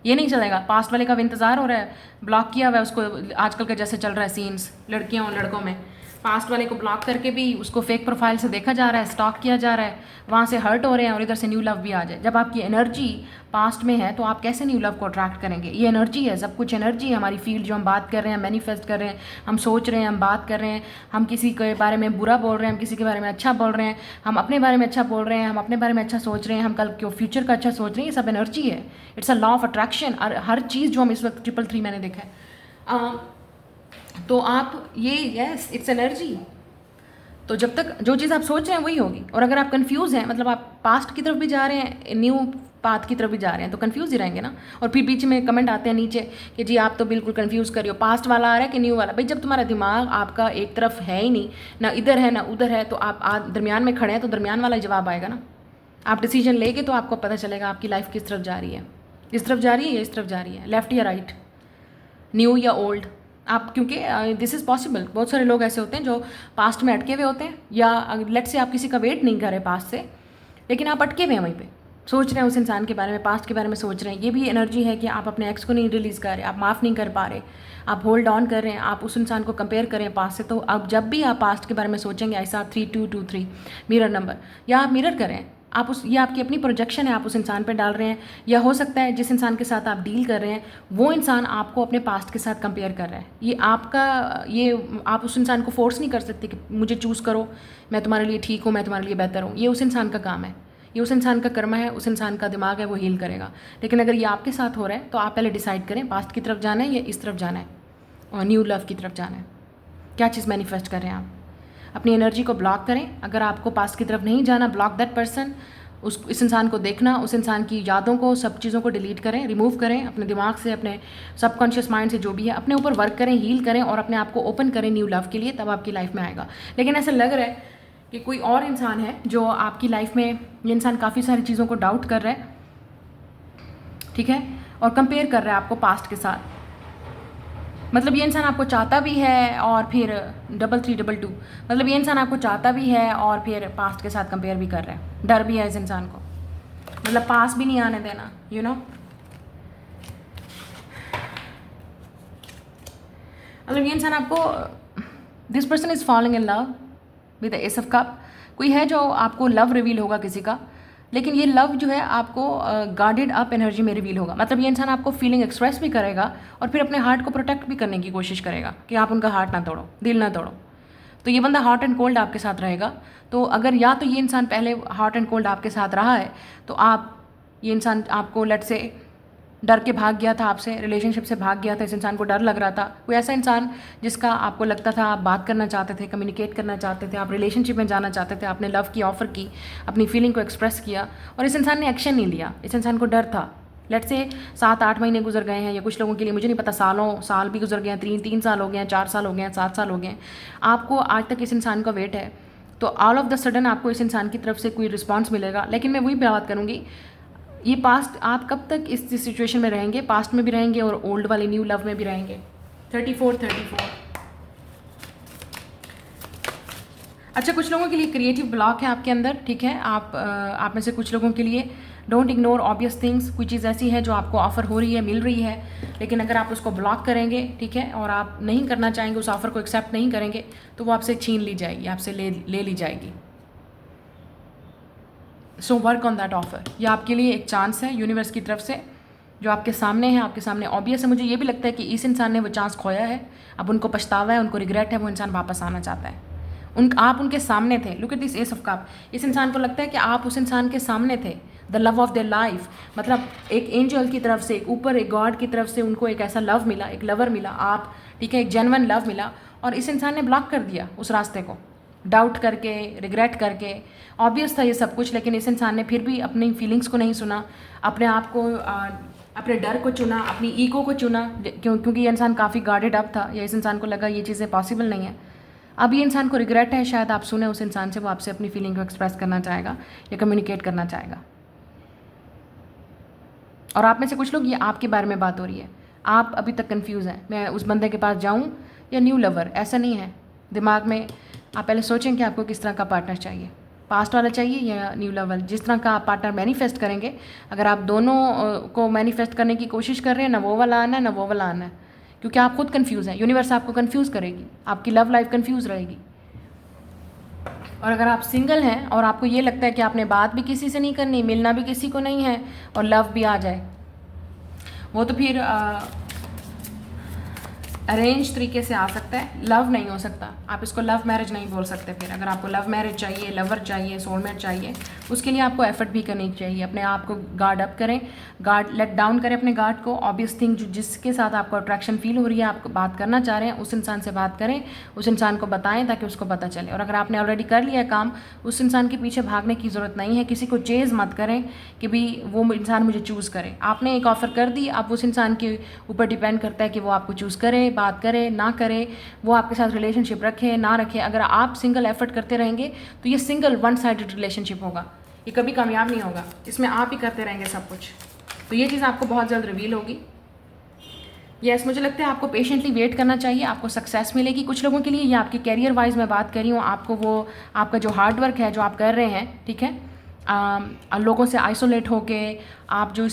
ये नहीं चलेगा। पास्ट वाले का भी इंतज़ार हो रहा है, ब्लॉक किया हुआ है उसको, आजकल का जैसे चल रहा है सीन्स लड़कियों और लड़कों में, पास्ट वाले को ब्लॉक करके भी उसको फेक प्रोफाइल से देखा जा रहा है, स्टॉक किया जा रहा है, वहाँ से हर्ट हो रहे हैं और इधर से न्यू लव भी आ जाए। जब आपकी एनर्जी पास्ट में है तो आप कैसे न्यू लव को अट्रैक्ट करेंगे? ये एनर्जी है, सब कुछ एनर्जी है। हमारी फील्ड जो हम बात कर रहे हैं, मैनिफेस्ट कर रहे हैं, हम सोच रहे हैं, हम बात कर रहे हैं, हम किसी के बारे में बुरा बोल रहे हैं, हम किसी के बारे में अच्छा बोल रहे हैं, हम अपने बारे में अच्छा बोल रहे हैं, हम अपने बारे में अच्छा सोच रहे हैं, हम कल क्यों फ्यूचर का अच्छा सोच रहे हैं, ये सब एनर्जी है। It's a law of attraction. और हर चीज़ जो हम इस वक्त 333 मैंने देखा है, तो आप ये यस इट्स एनर्जी। तो जब तक जो चीज़ आप सोच रहे हैं वही होगी। और अगर आप कंफ्यूज हैं, मतलब आप पास्ट की तरफ भी जा रहे हैं, न्यू पाथ की तरफ भी जा रहे हैं, तो कंफ्यूज ही रहेंगे ना। और फिर बीच में कमेंट आते हैं नीचे कि जी आप तो बिल्कुल कंफ्यूज कर रहे हो, पास्ट वाला आ रहा है कि न्यू वाला। भाई जब तुम्हारा दिमाग आपका एक तरफ है ही नहीं, ना इधर है ना उधर है, तो आप दरमियान में खड़े हैं, तो दरमियान वाला जवाब आएगा ना। आप डिसीजन लेके तो आपको पता चलेगा आपकी लाइफ किस तरफ जा रही है, इस तरफ जा रही है या इस तरफ जा रही है, लेफ्ट या राइट, न्यू या ओल्ड। आप क्योंकि दिस इज़ पॉसिबल, बहुत सारे लोग ऐसे होते हैं जो पास्ट में अटके हुए होते हैं, या लेट से आप किसी का वेट नहीं कर रहे पास्ट से, लेकिन आप अटके हुए हैं वहीं पे, सोच रहे हैं उस इंसान के बारे में, पास्ट के बारे में सोच रहे हैं। ये भी एनर्जी है कि आप अपने एक्स को नहीं रिलीज़ कर रहे, आप माफ़ नहीं कर पा रहे, आप होल्ड ऑन कर रहे हैं, आप उस इंसान को कंपेयर करें पास्ट से। तो अब जब भी आप पास्ट के बारे में सोचेंगे, ऐसा 3223 मिरर नंबर, या आप मिरर करें, आप उस, ये आपकी अपनी प्रोजेक्शन है, आप उस इंसान पे डाल रहे हैं, या हो सकता है जिस इंसान के साथ आप डील कर रहे हैं वो इंसान आपको अपने पास्ट के साथ कंपेयर कर रहा है। ये आपका, ये आप उस इंसान को फोर्स नहीं कर सकते कि मुझे चूज़ करो, मैं तुम्हारे लिए ठीक हूँ, मैं तुम्हारे लिए बेहतर हूँ। ये उस इंसान का काम है, ये उस इंसान का कर्म है, उस इंसान का दिमाग है, वो हील करेगा। लेकिन अगर ये आपके साथ हो रहा है तो आप पहले डिसाइड करें पास्ट की तरफ जाना है या इस तरफ जाना है और न्यू लव की तरफ जाना है। क्या चीज़ मैनिफेस्ट कर रहे हैं आप? अपनी एनर्जी को ब्लॉक करें। अगर आपको पास्ट की तरफ नहीं जाना, ब्लॉक दैट पर्सन। इस इंसान को देखना, उस इंसान की यादों को, सब चीज़ों को डिलीट करें, रिमूव करें अपने दिमाग से, अपने सबकॉन्शियस माइंड से, जो भी है अपने ऊपर वर्क करें, हील करें और अपने आप को ओपन करें न्यू लव के लिए, तब आपकी लाइफ में आएगा। लेकिन ऐसा लग रहा है कि कोई और इंसान है जो आपकी लाइफ में, ये इंसान काफ़ी सारी चीज़ों को डाउट कर रहा है, ठीक है, और कंपेयर कर रहा है आपको पास्ट के साथ। मतलब ये इंसान आपको चाहता भी है और फिर 3322, मतलब ये इंसान आपको चाहता भी है और फिर पास्ट के साथ कंपेयर भी कर रहा है। डर भी है इस इंसान को, मतलब पास भी नहीं आने देना, यू नो। मतलब ये इंसान आपको, this person is following in love with the S of cup. कोई है जो आपको लव रिवील होगा किसी का, लेकिन ये लव जो है आपको गार्डेड अप एनर्जी में रिवील होगा। मतलब ये इंसान आपको फीलिंग एक्सप्रेस भी करेगा और फिर अपने हार्ट को प्रोटेक्ट भी करने की कोशिश करेगा कि आप उनका हार्ट ना तोड़ो, दिल ना तोड़ो। तो ये बंदा हॉट एंड कोल्ड आपके साथ रहेगा। तो अगर या तो ये इंसान पहले हॉट एंड कोल्ड आपके साथ रहा है, तो आप, ये इंसान आपको लेट से डर के भाग गया था आपसे, रिलेशनशिप से भाग गया था, इस इंसान को डर लग रहा था। कोई ऐसा इंसान जिसका आपको लगता था आप बात करना चाहते थे, कम्युनिकेट करना चाहते थे, आप रिलेशनशिप में जाना चाहते थे, आपने लव की ऑफ़र की, अपनी फीलिंग को एक्सप्रेस किया और इस इंसान ने एक्शन नहीं लिया। इस इंसान को डर था लेट से 7-8 महीने गुजर गए हैं, या कुछ लोगों के लिए मुझे नहीं पता साल भी गुजर गए हैं, 3 साल हो गए हैं, 4 साल हो गए हैं, 7 साल हो गए हैं, आपको आज तक इस इंसान का वेट है, तो ऑल ऑफ द सडन आपको इस इंसान की तरफ से कोई रिस्पॉन्स मिलेगा। लेकिन मैं वही बात करूँगी, ये पास्ट, आप कब तक इस सिचुएशन में रहेंगे, पास्ट में भी रहेंगे और ओल्ड वाली न्यू लव में भी रहेंगे। 34। अच्छा, कुछ लोगों के लिए क्रिएटिव ब्लॉक है आपके अंदर, ठीक है। आप में से कुछ लोगों के लिए डोंट इग्नोर ऑब्वियस थिंग्स, कोई चीज़ ऐसी है जो आपको ऑफ़र हो रही है, मिल रही है, लेकिन अगर आप उसको ब्लॉक करेंगे, ठीक है, और आप नहीं करना चाहेंगे, उस ऑफ़र को एक्सेप्ट नहीं करेंगे, तो वो आपसे छीन ली जाएगी, आपसे ले ली जाएगी। So work on that offer. ये आपके लिए एक चांस है यूनिवर्स की तरफ से, जो आपके सामने है, आपके सामने ऑब्वियस है। मुझे ये भी लगता है कि इस इंसान ने वो चांस खोया है, अब उनको पछतावा है, उनको रिग्रेट है, वो इंसान वापस आना चाहता है। आप उनके सामने थे। Look at this S of cup. इस इंसान को लगता है कि आप उस इंसान के सामने थे, the love of their life. मतलब एक एंजल की तरफ से, ऊपर एक गॉड की तरफ से उनको एक ऐसा लव मिला, एक लवर मिला, आप, ठीक है, एक जेन्युइन लव मिला, और इस इंसान ने ब्लॉक कर दिया उस रास्ते को, डाउट करके, रिग्रेट करके। ऑब्वियस था ये सब कुछ, लेकिन इस इंसान ने फिर भी अपनी फीलिंग्स को नहीं सुना, अपने आप को, अपने डर को चुना, अपनी ईगो को चुना, क्योंकि ये इंसान काफ़ी गार्डेड अप था, या इस इंसान को लगा ये चीज़ें पॉसिबल नहीं है। अब ये इंसान को रिग्रेट है, शायद आप सुने उस इंसान से, वो आपसे अपनी फीलिंग को एक्सप्रेस करना चाहेगा या कम्युनिकेट करना चाहेगा। और आप में से कुछ लोग, ये आपके बारे में बात हो रही है, आप अभी तक कंफ्यूज हैं, मैं उस बंदे के पास जाऊं या न्यू लवर। ऐसा नहीं है, दिमाग में आप पहले सोचें कि आपको किस तरह का पार्टनर चाहिए, पास्ट वाला चाहिए या न्यू लवर। जिस तरह का आप पार्टनर मैनिफेस्ट करेंगे, अगर आप दोनों को मैनिफेस्ट करने की कोशिश कर रहे हैं, ना वो वाला आना है ना वो वाला आना है, क्योंकि आप खुद कंफ्यूज हैं, यूनिवर्स आपको कंफ्यूज करेगी, आपकी लव लाइफ कंफ्यूज रहेगी। और अगर आप सिंगल हैं और आपको ये लगता है कि आपने बात भी किसी से नहीं करनी, मिलना भी किसी को नहीं है, और लव भी आ जाए, वो तो फिर अरेंज तरीके से आ सकता है, लव नहीं हो सकता। आप इसको लव मैरिज नहीं बोल सकते। फिर अगर आपको लव मैरिज चाहिए, लवर चाहिए, सोलमेट चाहिए, उसके लिए आपको एफर्ट भी करनी चाहिए। अपने आप को गार्ड अप करें, गार्ड लेट डाउन करें अपने गार्ड को। ऑब्वियस थिंग, जिसके साथ आपको अट्रैक्शन फील हो रही है, आप बात करना चाह रहे हैं, उस इंसान से बात करें, उस इंसान को बताएं ताकि उसको पता चले। और अगर आपने ऑलरेडी कर लिया काम, उस इंसान के पीछे भागने की ज़रूरत नहीं है। किसी को चेज़ मत करें कि भी वो इंसान मुझे चूज़ करे। आपने एक ऑफ़र कर दी, आप उस इंसान के ऊपर डिपेंड करता है कि वो आपको चूज़ करे, बात करे ना करे, वो आपके साथ रिलेशनशिप रखे ना रखे। अगर आप सिंगल एफर्ट करते रहेंगे तो ये सिंगल वन साइडेड रिलेशनशिप होगा, ये कभी कामयाब नहीं होगा। इसमें आप ही करते रहेंगे सब कुछ। तो ये चीज़ आपको बहुत जल्द रिवील होगी। यस, मुझे लगता है आपको पेशेंटली वेट करना चाहिए, आपको सक्सेस मिलेगी। कुछ लोगों के लिए ये आपके कैरियर वाइज मैं बात कर रही हूँ, आपको वो आपका जो हार्ड वर्क है जो आप कर रहे हैं, ठीक है, लोगों से आइसोलेट होके आप जो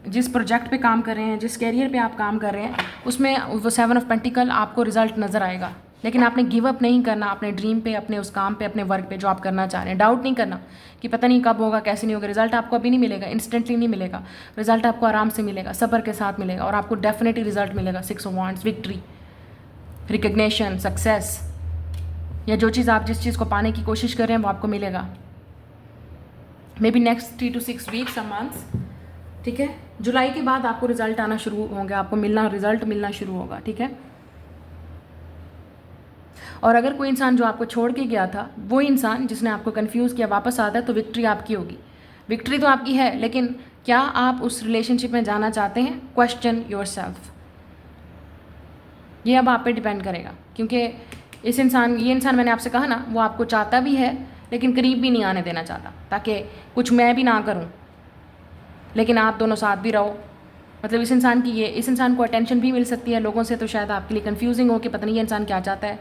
जिस प्रोजेक्ट पे काम कर रहे हैं, जिस कैरियर पे आप काम कर रहे हैं, उसमें वो 7 ऑफ पेंटिकल आपको रिजल्ट नज़र आएगा। लेकिन आपने गिव अप नहीं करना अपने ड्रीम पे, अपने उस काम पे, अपने वर्क पे जो आप करना चाह रहे हैं। डाउट नहीं करना कि पता नहीं कब होगा, कैसे नहीं होगा। रिजल्ट आपको अभी नहीं मिलेगा, इंस्टेंटली नहीं मिलेगा। रिजल्ट आपको आराम से मिलेगा, सब्र के साथ मिलेगा, और आपको डेफिनेटली रिजल्ट मिलेगा। 6 of wands, victory, recognition, success, या जो चीज़ आप जिस चीज़ को पाने की कोशिश कर रहे हैं वो आपको मिलेगा। May be next 3 to 6 weeks, a months, ठीक है। जुलाई के बाद आपको रिजल्ट आना शुरू होंगे, आपको रिजल्ट मिलना शुरू होगा, ठीक है। और अगर कोई इंसान जो आपको छोड़ के गया था, वो इंसान जिसने आपको कंफ्यूज किया वापस आता है, तो विक्ट्री आपकी होगी। विक्ट्री तो आपकी है, लेकिन क्या आप उस रिलेशनशिप में जाना चाहते हैं? Question yourself. ये अब आप पे डिपेंड करेगा, क्योंकि ये इंसान मैंने आपसे कहा ना, वो आपको चाहता भी है लेकिन करीब भी नहीं आने देना चाहता, ताकि कुछ मैं भी ना करूं, लेकिन आप दोनों साथ भी रहो। मतलब इस इंसान को अटेंशन भी मिल सकती है लोगों से, तो शायद आपके लिए कंफ्यूजिंग हो कि पता नहीं ये इंसान क्या चाहता है,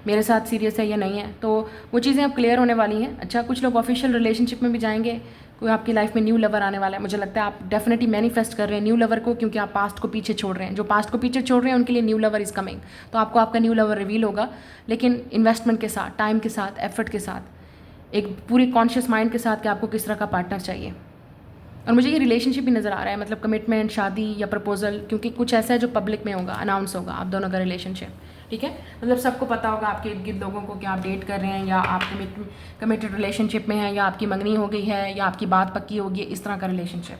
मेरे साथ सीरियस है या नहीं है। तो वो चीज़ें अब क्लियर होने वाली हैं। अच्छा, कुछ लोग ऑफिशियल रिलेशनशिप में भी जाएंगे, कोई आपकी लाइफ में न्यू लवर आने वाला है। मुझे लगता है आप डेफिनेटली मैनिफेस्ट कर रहे हैं न्यू लवर को, क्योंकि आप पास्ट को पीछे छोड़ रहे हैं। जो पास्ट को पीछे छोड़ रहे हैं उनके लिए न्यू लवर इज़ कमिंग। तो आपको आपका न्यू लवर रिवील होगा, लेकिन इन्वेस्टमेंट के साथ, टाइम के साथ, एफर्ट के साथ, एक पूरी कॉन्शियस माइंड के साथ कि आपको किस तरह का पार्टनर चाहिए। और मुझे ये रिलेशनशिप भी नज़र आ रहा है, मतलब कमिटमेंट, शादी या प्रपोजल, क्योंकि कुछ ऐसा है जो पब्लिक में होगा, अनाउंस होगा आप दोनों का रिलेशनशिप, ठीक है। मतलब सबको पता होगा आपके इर्द गिर्द लोगों को कि आप डेट कर रहे हैं, या आप कमिटेड रिलेशनशिप में हैं, या आपकी मंगनी हो गई है, या आपकी बात पक्की होगी, इस तरह का रिलेशनशिप।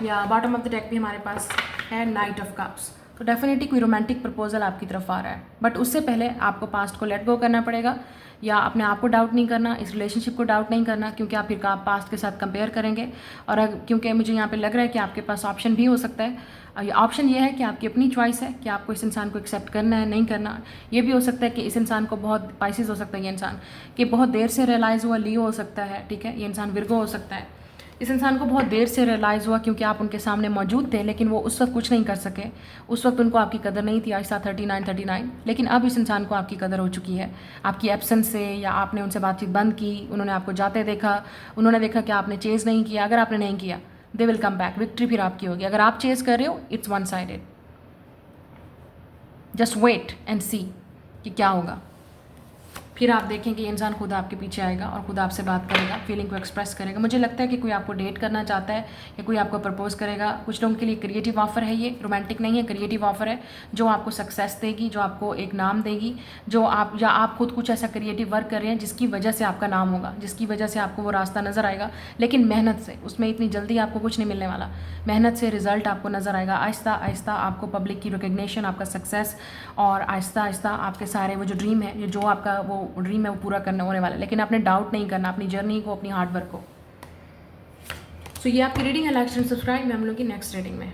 या बॉटम ऑफ द डेक भी हमारे पास है नाइट ऑफ कप्स। तो डेफिनेटली कोई रोमांटिक प्रपोजल आपकी तरफ आ रहा है, बट उससे पहले आपको पास्ट को लेट गो करना पड़ेगा, या अपने आप को डाउट नहीं करना, इस रिलेशनशिप को डाउट नहीं करना, क्योंकि आप फिर आप पास्ट के साथ कंपेयर करेंगे। और क्योंकि मुझे यहाँ पे लग रहा है कि आपके पास ऑप्शन भी हो सकता है। ऑप्शन ये है कि आपकी अपनी चॉइस है कि आपको इस इंसान को एक्सेप्ट करना है नहीं करना। ये भी हो सकता है कि इस इंसान को बहुत पाइसेस हो सकता है, ये इंसान कि बहुत देर से रियलाइज़ हुआ, लियो हो सकता है, ठीक है, ये इंसान विर्गो हो सकता है। इस इंसान को बहुत देर से रियलाइज़ हुआ क्योंकि आप उनके सामने मौजूद थे, लेकिन वो उस वक्त कुछ नहीं कर सके। उस वक्त उनको आपकी कदर नहीं थी, आहिस्ता 39, लेकिन अब इस इंसान को आपकी कदर हो चुकी है आपकी एब्सेंस से, या आपने उनसे बातचीत बंद की, उन्होंने आपको जाते देखा, उन्होंने देखा कि आपने चेज़ नहीं किया। अगर आपने नहीं किया, they will come back, victory फिर आपकी होगी। अगर आप चेज़ कर रहे हो, it's one sided. Just wait and see कि क्या होगा। फिर आप देखें कि ये इंसान खुद आपके पीछे आएगा और खुद आपसे बात करेगा, फीलिंग को एक्सप्रेस करेगा। मुझे लगता है कि कोई आपको डेट करना चाहता है या कोई आपको प्रपोज करेगा। कुछ लोगों के लिए क्रिएटिव ऑफर है, ये रोमांटिक नहीं है, क्रिएटिव ऑफर है जो आपको सक्सेस देगी, जो आपको एक नाम देगी, जो आप या आप खुद कुछ ऐसा क्रिएटिव वर्क कर रहे हैं जिसकी वजह से आपका नाम होगा, जिसकी वजह से आपको वो रास्ता नज़र आएगा, लेकिन मेहनत से। उसमें इतनी जल्दी आपको कुछ नहीं मिलने वाला, मेहनत से रिजल्ट आपको नज़र आएगा। आहिस्ता आहिस्ता आपको पब्लिक की रिकग्निशन, आपका सक्सेस, और आहिस्ता आहिस्ता आपके सारे वो जो ड्रीम है, जो आपका वो ड्रीम है वो पूरा करने होने वाला है। लेकिन आपने डाउट नहीं करना अपनी जर्नी को, अपनी हार्ड वर्क को। सो ये आपकी रीडिंग है। Like and subscribe. मैं हम लोग की नेक्स्ट रीडिंग में